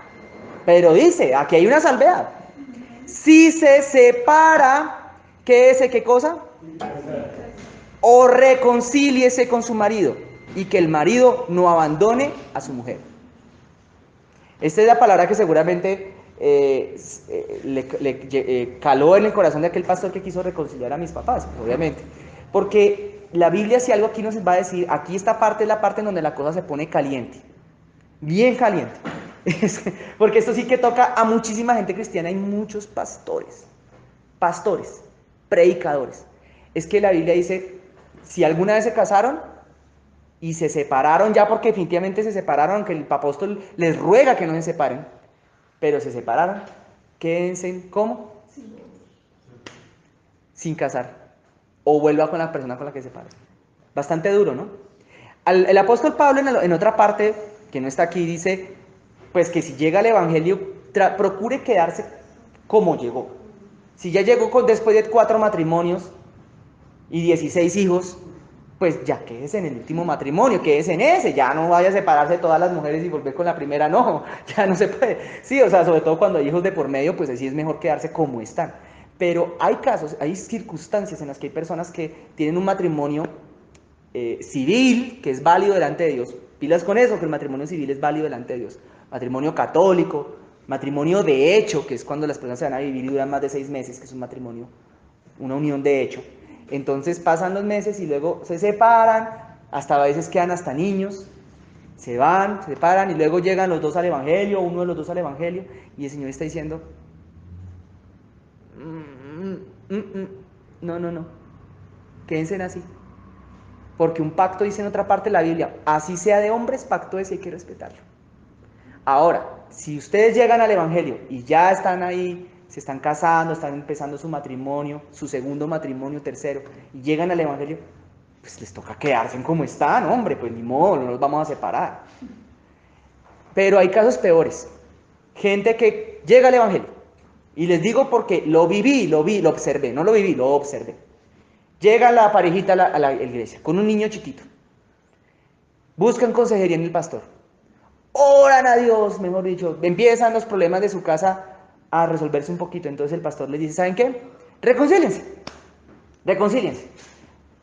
pero dice, aquí hay una salvedad. Si se separa, ¿qué cosa? O reconcíliese con su marido, y que el marido no abandone a su mujer. Esta es la palabra que seguramente caló en el corazón de aquel pastor que quiso reconciliar a mis papás, obviamente. Porque la Biblia, si algo aquí nos va a decir, aquí esta parte es la parte en donde la cosa se pone caliente, bien caliente. Porque esto sí que toca a muchísima gente cristiana. Hay muchos pastores, predicadores. Es que la Biblia dice, si alguna vez se casaron y se separaron ya porque definitivamente se separaron, aunque el apóstol les ruega que no se separen, pero se separaron, quédense, ¿cómo? Sin casar. O vuelva con la persona con la que se separa. Bastante duro, ¿no? El apóstol Pablo en otra parte, que no está aquí, dice, pues que si llega al evangelio, procure quedarse como llegó. Si ya llegó después de 4 matrimonios y 16 hijos, pues ya quédese en el último matrimonio, quédese en ese, ya no vaya a separarse de todas las mujeres y volver con la primera, no, ya no se puede. Sí, o sea, sobre todo cuando hay hijos de por medio, pues así es mejor quedarse como están. Pero hay casos, hay circunstancias en las que hay personas que tienen un matrimonio civil, que es válido delante de Dios. Pilas con eso, que el matrimonio civil es válido delante de Dios. Matrimonio católico, matrimonio de hecho, que es cuando las personas se van a vivir y duran más de 6 meses, que es un matrimonio, una unión de hecho. Entonces pasan los meses y luego se separan, hasta a veces quedan hasta niños, se van, se separan y luego llegan los dos al evangelio, uno de los dos al evangelio, y el Señor está diciendo, no, quédense así. Porque un pacto dice en otra parte de la Biblia, así sea de hombres, pacto ese hay que respetarlo. Ahora, si ustedes llegan al evangelio y ya están ahí, se están casando, están empezando su matrimonio, su segundo matrimonio, tercero, y llegan al evangelio, pues les toca quedarse como están, hombre, pues ni modo, no nos vamos a separar. Pero hay casos peores. Gente que llega al evangelio, y les digo porque lo viví, lo observé, no lo viví, lo observé. Llega la parejita a la iglesia con un niño chiquito. Buscan consejería en el pastor. Oran a Dios, mejor dicho. Empiezan los problemas de su casa a resolverse un poquito. Entonces el pastor les dice, ¿saben qué? Reconcíliense.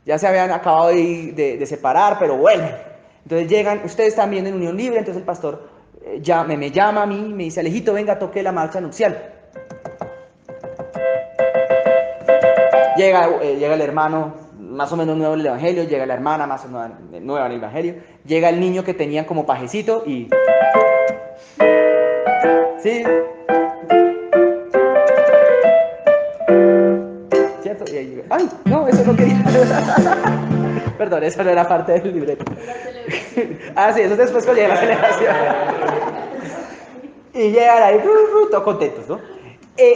Ya se habían acabado de separar, pero vuelven. Entonces llegan, ustedes están viendo en unión libre. Entonces el pastor me llama a mí, me dice, Alejito, venga, toque la marcha nupcial. Llega el hermano más o menos nuevo en el evangelio, llega la hermana más o menos nueva en el evangelio, llega el niño que tenían como pajecito y... ¿Sí? ¿Cierto? Y ahí, ¡ay! No, eso no quería. Perdón, eso no era parte del libreto. La celebración. Ah, sí, eso es después cuando llega la celebración. Y llegan ahí, todos contentos, ¿no?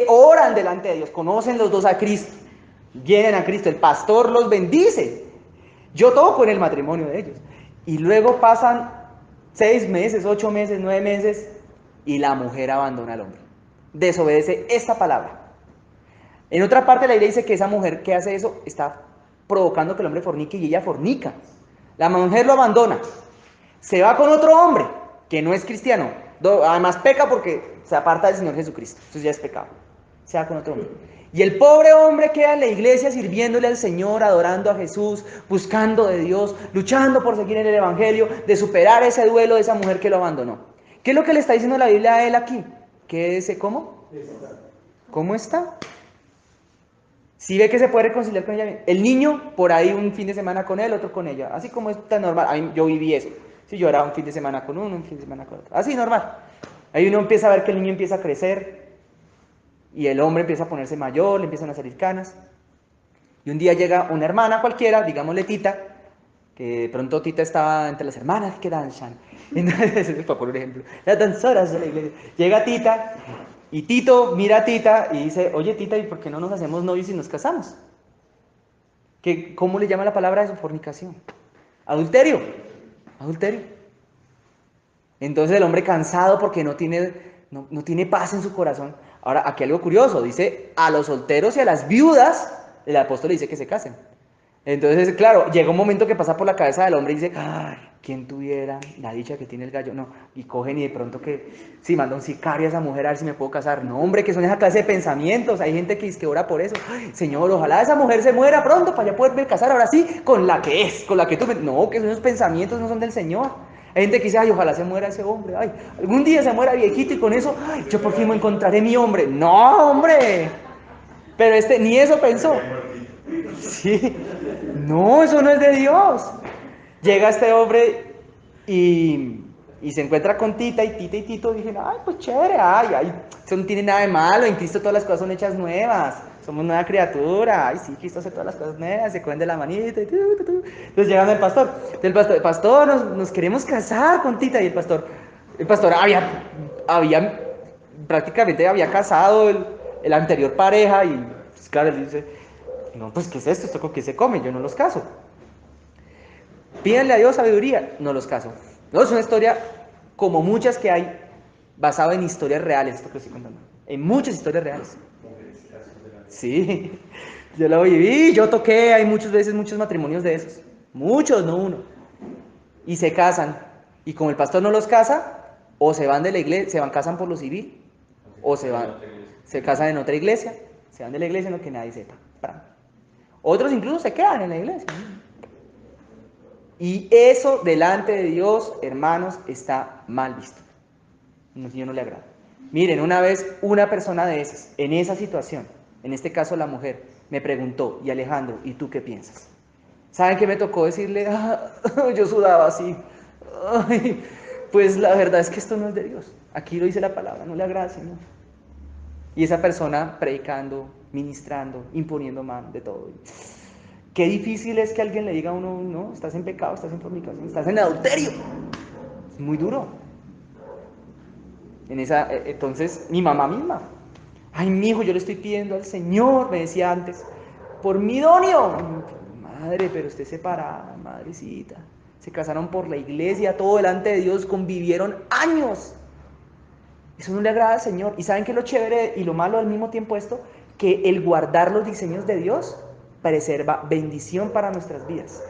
Oran delante de Dios, conocen los dos a Cristo, vienen a Cristo, el pastor los bendice. Yo toco en el matrimonio de ellos. Y luego pasan 6 meses, 8 meses, 9 meses, y la mujer abandona al hombre. Desobedece esta palabra. En otra parte de la Biblia dice que esa mujer que hace eso está provocando que el hombre fornique y ella fornica. La mujer lo abandona, se va con otro hombre que no es cristiano. Además peca porque se aparta del Señor Jesucristo. Eso ya es pecado. Se va con otro hombre. Y el pobre hombre queda en la iglesia sirviéndole al Señor, adorando a Jesús, buscando de Dios, luchando por seguir en el Evangelio, de superar ese duelo de esa mujer que lo abandonó. ¿Qué es lo que le está diciendo la Biblia a él aquí? ¿Cómo? ¿Cómo está? Si ve que se puede reconciliar con ella bien. El niño, por ahí un fin de semana con él, otro con ella. Así como es tan normal. A mí, yo viví eso. Si yo era un fin de semana con uno, un fin de semana con otro. Así, normal. Ahí uno empieza a ver que el niño empieza a crecer. Y el hombre empieza a ponerse mayor, le empiezan a salir canas. Y un día llega una hermana cualquiera, digámosle Tita, que de pronto Tita estaba entre las hermanas que danzan. Entonces, por un ejemplo, las danzoras de la iglesia. Llega Tita, y Tito mira a Tita y dice, oye Tita, ¿y por qué no nos hacemos novios y nos casamos? ¿Cómo le llama la palabra eso? Fornicación. Adulterio. Adulterio. Entonces el hombre cansado porque no tiene paz en su corazón. Ahora, aquí algo curioso, dice, a los solteros y a las viudas, el apóstol le dice que se casen. Entonces, claro, llega un momento que pasa por la cabeza del hombre y dice, ay, ¿quién tuviera la dicha que tiene el gallo? No, y cogen y de pronto si manda un sicario a esa mujer a ver si me puedo casar. No, hombre, que son esa clase de pensamientos. Hay gente que ora por eso. Ay, Señor, ojalá esa mujer se muera pronto para ya poderme casar ahora sí con la que es, con la que tú me... No, que esos pensamientos no son del Señor. Hay gente que dice, ay, ojalá se muera ese hombre. Ay, algún día se muera viejito y con eso, ay, yo por fin me encontraré mi hombre. No, hombre. Pero ni eso pensó. Sí. No, eso no es de Dios. Llega este hombre y se encuentra con Tita y Tito dicen, ay, pues chévere, ay, eso no tiene nada de malo, en Cristo todas las cosas son hechas nuevas, somos nueva criatura, ay, sí, Cristo hace todas las cosas nuevas, se cogen de la manita y Entonces llegan al pastor, pastor, nos queremos casar con Tita, y el pastor prácticamente había casado el anterior pareja y pues, claro, él dice, no, pues ¿qué es esto? ¿Esto con qué se come? Yo no los caso. Pídanle a Dios sabiduría, no los caso. No, es una historia como muchas que hay, basada en historias reales, esto que estoy contando. En muchas historias reales. Sí, yo lo viví, yo toqué, hay muchas veces muchos matrimonios de esos. Muchos, no uno. Y se casan. Y como el pastor no los casa, o se van de la iglesia, casan por lo civil, o se casan en otra iglesia, se van de la iglesia en lo que nadie sepa. Otros incluso se quedan en la iglesia. Y eso delante de Dios, hermanos, está mal visto. No, Señor no le agrada. Miren, una vez una persona de esas, en esa situación, en este caso la mujer, me preguntó, y Alejandro, ¿y tú qué piensas? ¿Saben qué me tocó decirle? Yo sudaba así. Ay, pues la verdad es que esto no es de Dios. Aquí lo dice la palabra, no le agrada, Señor. Y esa persona predicando, ministrando, imponiendo mano de todo. Qué difícil es que alguien le diga a uno, no, estás en pecado, estás en fornicación, estás en adulterio. Es muy duro. Entonces, mi mamá misma, ay, mi hijo, yo le estoy pidiendo al Señor, me decía antes, por mi idóneo. Madre, pero usted separada, madrecita. Se casaron por la iglesia, todo delante de Dios, convivieron años. Eso no le agrada al Señor. ¿Y saben qué es lo chévere y lo malo al mismo tiempo esto? Que el guardar los diseños de Dios preserva bendición para nuestras vidas.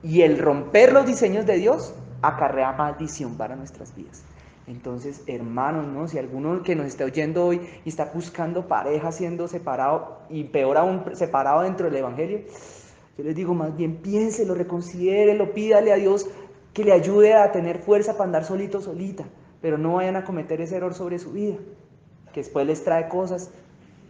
Y el romper los diseños de Dios acarrea maldición para nuestras vidas. Entonces, hermanos, ¿no? Si alguno que nos está oyendo hoy y está buscando pareja siendo separado, y peor aún separado dentro del Evangelio, yo les digo, más bien piénselo, reconsidérelo, pídale a Dios que le ayude a tener fuerza para andar solito, solita, pero no vayan a cometer ese error sobre su vida, que después les trae cosas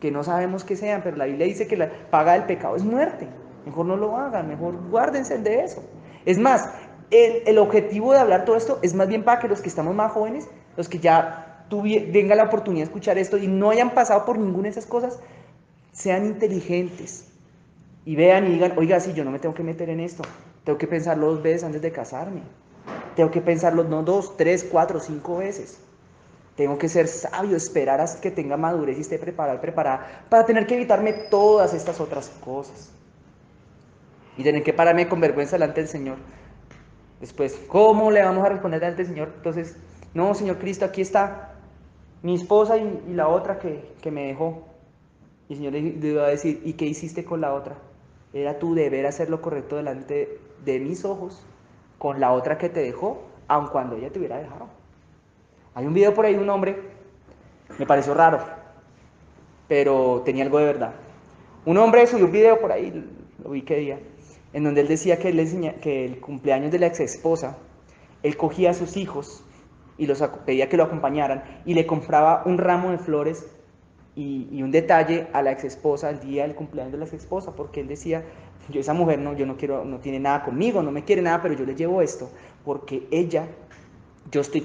que no sabemos qué sean, pero la Biblia dice que la paga del pecado es muerte. Mejor no lo hagan, mejor guárdense de eso. Es más, el objetivo de hablar todo esto es más bien para que los que estamos más jóvenes, los que ya tengan la oportunidad de escuchar esto y no hayan pasado por ninguna de esas cosas, sean inteligentes, y vean y digan, oiga, sí, yo no me tengo que meter en esto, tengo que pensarlo 2 veces antes de casarme, tengo que pensarlo no 2, 3, 4, 5 veces. Tengo que ser sabio, esperar hasta que tenga madurez y esté preparada, para tener que evitarme todas estas otras cosas. Y tener que pararme con vergüenza delante del Señor. Después, ¿cómo le vamos a responder delante del Señor? Entonces, no, Señor Cristo, aquí está mi esposa y la otra que me dejó. Y el Señor le iba a decir, ¿y qué hiciste con la otra? Era tu deber hacer lo correcto delante de mis ojos, con la otra que te dejó, aun cuando ella te hubiera dejado. Hay un video por ahí de un hombre, me pareció raro, pero tenía algo de verdad. Un hombre subió un video por ahí, lo vi qué día, en donde él decía que, que el cumpleaños de la ex esposa, él cogía a sus hijos y pedía que lo acompañaran y le compraba un ramo de flores y un detalle a la ex esposa el día del cumpleaños de la ex esposa, porque él decía, yo esa mujer yo no quiero, no tiene nada conmigo, no me quiere nada, pero yo le llevo esto porque ella...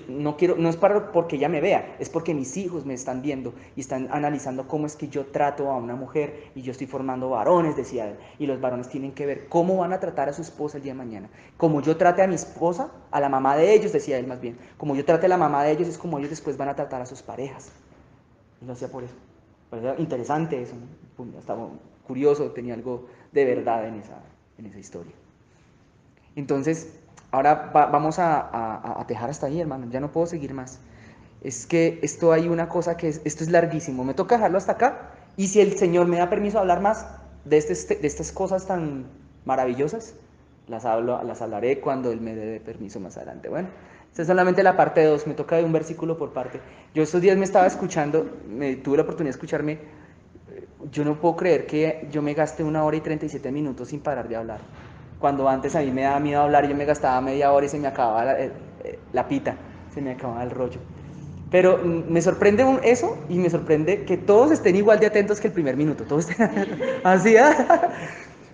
no quiero, no es porque ella me vea, es porque mis hijos me están viendo y están analizando cómo es que yo trato a una mujer y yo estoy formando varones, decía él, y los varones tienen que ver cómo van a tratar a su esposa el día de mañana. Como yo trate a mi esposa, a la mamá de ellos, decía él más bien, como yo trate a la mamá de ellos es como ellos después van a tratar a sus parejas. Y lo hacía por eso. Parecía interesante eso, ¿no? Estaba curioso, tenía algo de verdad en esa historia. Entonces, ahora vamos a dejar hasta ahí, hermano, ya no puedo seguir más. Es que esto hay una cosa esto es larguísimo, me toca dejarlo hasta acá, y si el Señor me da permiso de hablar más de estas cosas tan maravillosas, las hablaré cuando Él me dé permiso más adelante. Bueno, esta es solamente la parte 2, me toca de un versículo por parte. Yo estos días me estaba escuchando, tuve la oportunidad de escucharme, yo no puedo creer que yo me gaste 1 hora y 37 minutos sin parar de hablar. Cuando antes a mí me daba miedo hablar, yo me gastaba media hora y se me acababa la pita, se me acababa el rollo. Pero me sorprende eso y me sorprende que todos estén igual de atentos que el primer minuto. Todos estén así.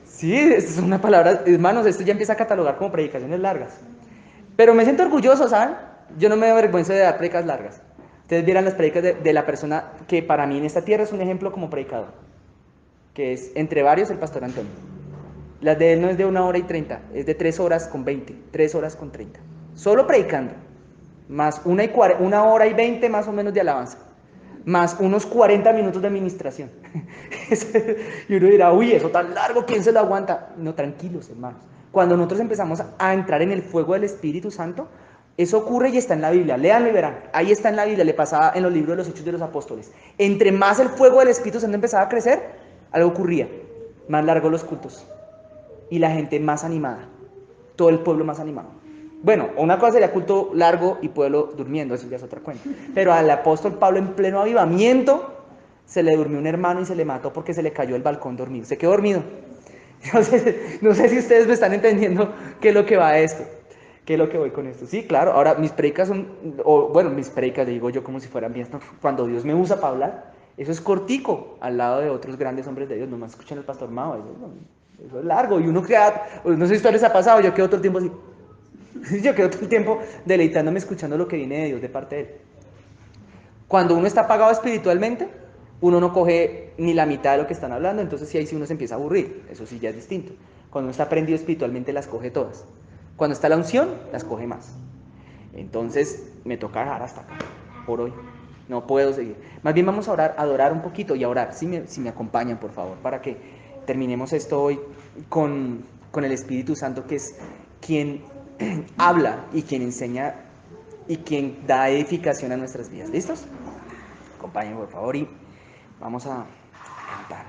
Sí, es una palabra, hermanos, esto ya empieza a catalogar como predicaciones largas. Pero me siento orgulloso, ¿saben? Yo no me avergüenzo de dar predicas largas. Ustedes vieran las predicas de la persona que para mí en esta tierra es un ejemplo como predicador, que es entre varios el pastor Antonio. Las de él no es de 1 hora y 30, es de 3 horas con 20, 3 horas con 30. Solo predicando. Más 1 hora y 20 más o menos de alabanza. Más unos 40 minutos de administración. Y uno dirá, uy, eso tan largo, ¿quién se lo aguanta? No, tranquilos, hermanos. Cuando nosotros empezamos a entrar en el fuego del Espíritu Santo, eso ocurre y está en la Biblia. Léanlo y verán. Ahí está en la Biblia, le pasaba en los libros de los Hechos de los Apóstoles. Entre más el fuego del Espíritu Santo empezaba a crecer, algo ocurría. Más largos los cultos. Y la gente más animada, todo el pueblo más animado. Bueno, una cosa sería culto largo y pueblo durmiendo, eso ya es otra cuenta. Pero al apóstol Pablo en pleno avivamiento se le durmió un hermano y se le mató porque se le cayó el balcón dormido. Se quedó dormido. No sé si ustedes me están entendiendo qué es lo que va a esto, qué es lo que voy con esto. Sí, claro, ahora mis predicas son, mis predicas le digo yo como si fueran bien, cuando Dios me usa para hablar, eso es cortico al lado de otros grandes hombres de Dios. Nomás escuchan el pastor Mao, eso es largo, y uno queda, no sé si esto les ha pasado, yo quedo todo el tiempo así, yo quedo todo el tiempo deleitándome escuchando lo que viene de Dios de parte de Él. Cuando uno está apagado espiritualmente, uno no coge ni la mitad de lo que están hablando, entonces sí, ahí sí uno se empieza a aburrir, eso sí ya es distinto. Cuando uno está prendido espiritualmente, las coge todas. Cuando está la unción, las coge más. Entonces, me toca dejar hasta acá, por hoy. No puedo seguir. Más bien vamos a orar, a adorar un poquito y a orar, si me acompañan, por favor, para que terminemos esto hoy con el Espíritu Santo, que es quien habla y quien enseña y quien da edificación a nuestras vidas. ¿Listos? Acompáñenme, por favor, y vamos a cantar.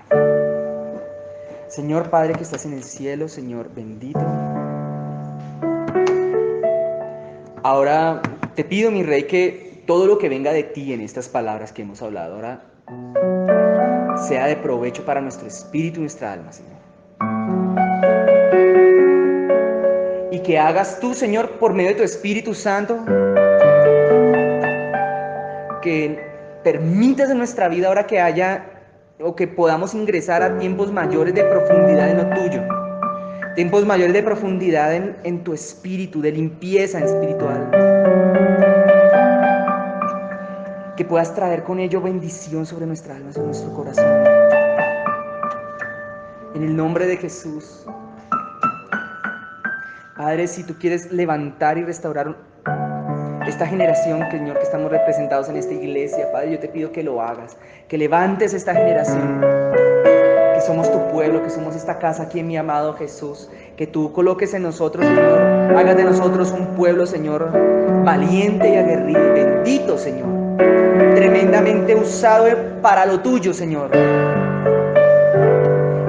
Señor Padre que estás en el cielo, Señor bendito. Ahora te pido, mi Rey, que todo lo que venga de ti en estas palabras que hemos hablado ahora sea de provecho para nuestro espíritu y nuestra alma, Señor. Y que hagas tú, Señor, por medio de tu Espíritu Santo, que permitas en nuestra vida ahora que haya o que podamos ingresar a tiempos mayores de profundidad en lo tuyo, tiempos mayores de profundidad en tu espíritu, de limpieza espiritual, que puedas traer con ello bendición sobre nuestra alma, sobre nuestro corazón. En el nombre de Jesús. Padre, si tú quieres levantar y restaurar esta generación, Señor, que estamos representados en esta iglesia, Padre, yo te pido que lo hagas, que levantes esta generación, que somos tu pueblo, que somos esta casa aquí, mi amado Jesús, que tú coloques en nosotros, Señor, hagas de nosotros un pueblo, Señor, valiente y aguerrido, bendito, Señor, tremendamente usado para lo tuyo, Señor,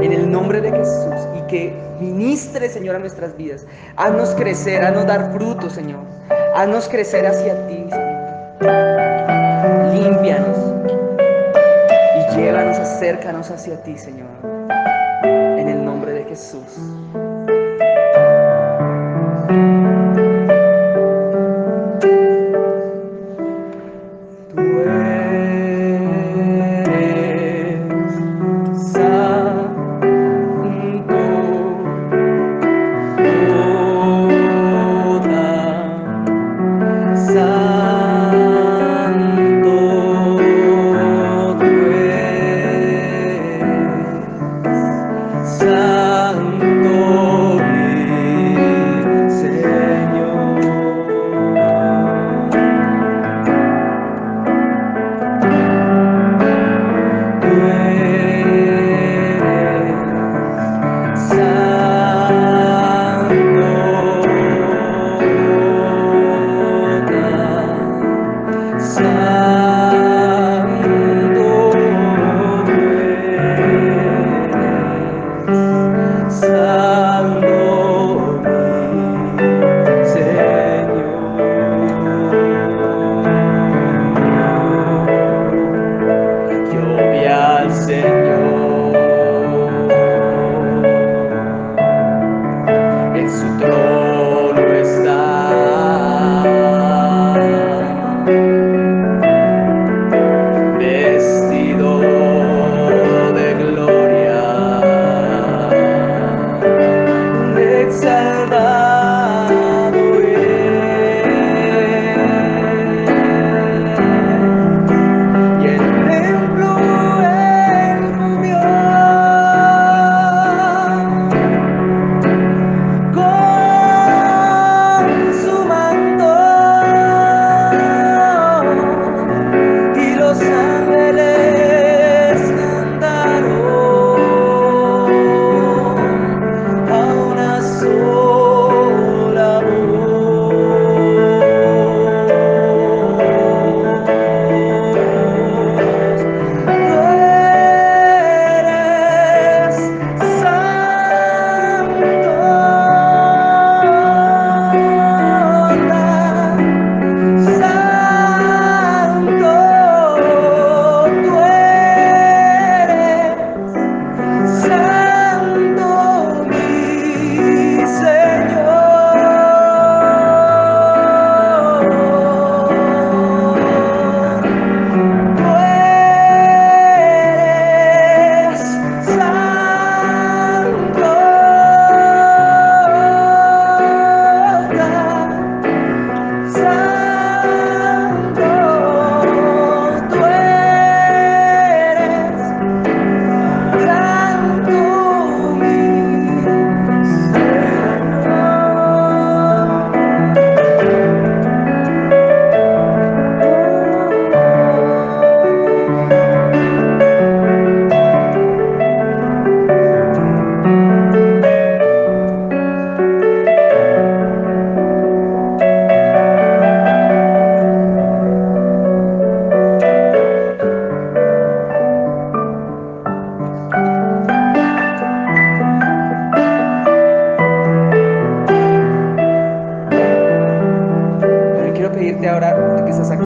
en el nombre de Jesús, y que ministre, Señor, a nuestras vidas. Haznos crecer, haznos dar fruto, Señor, haznos crecer hacia ti, Señor. Límpianos y llévanos, acércanos hacia ti, Señor, en el nombre de Jesús.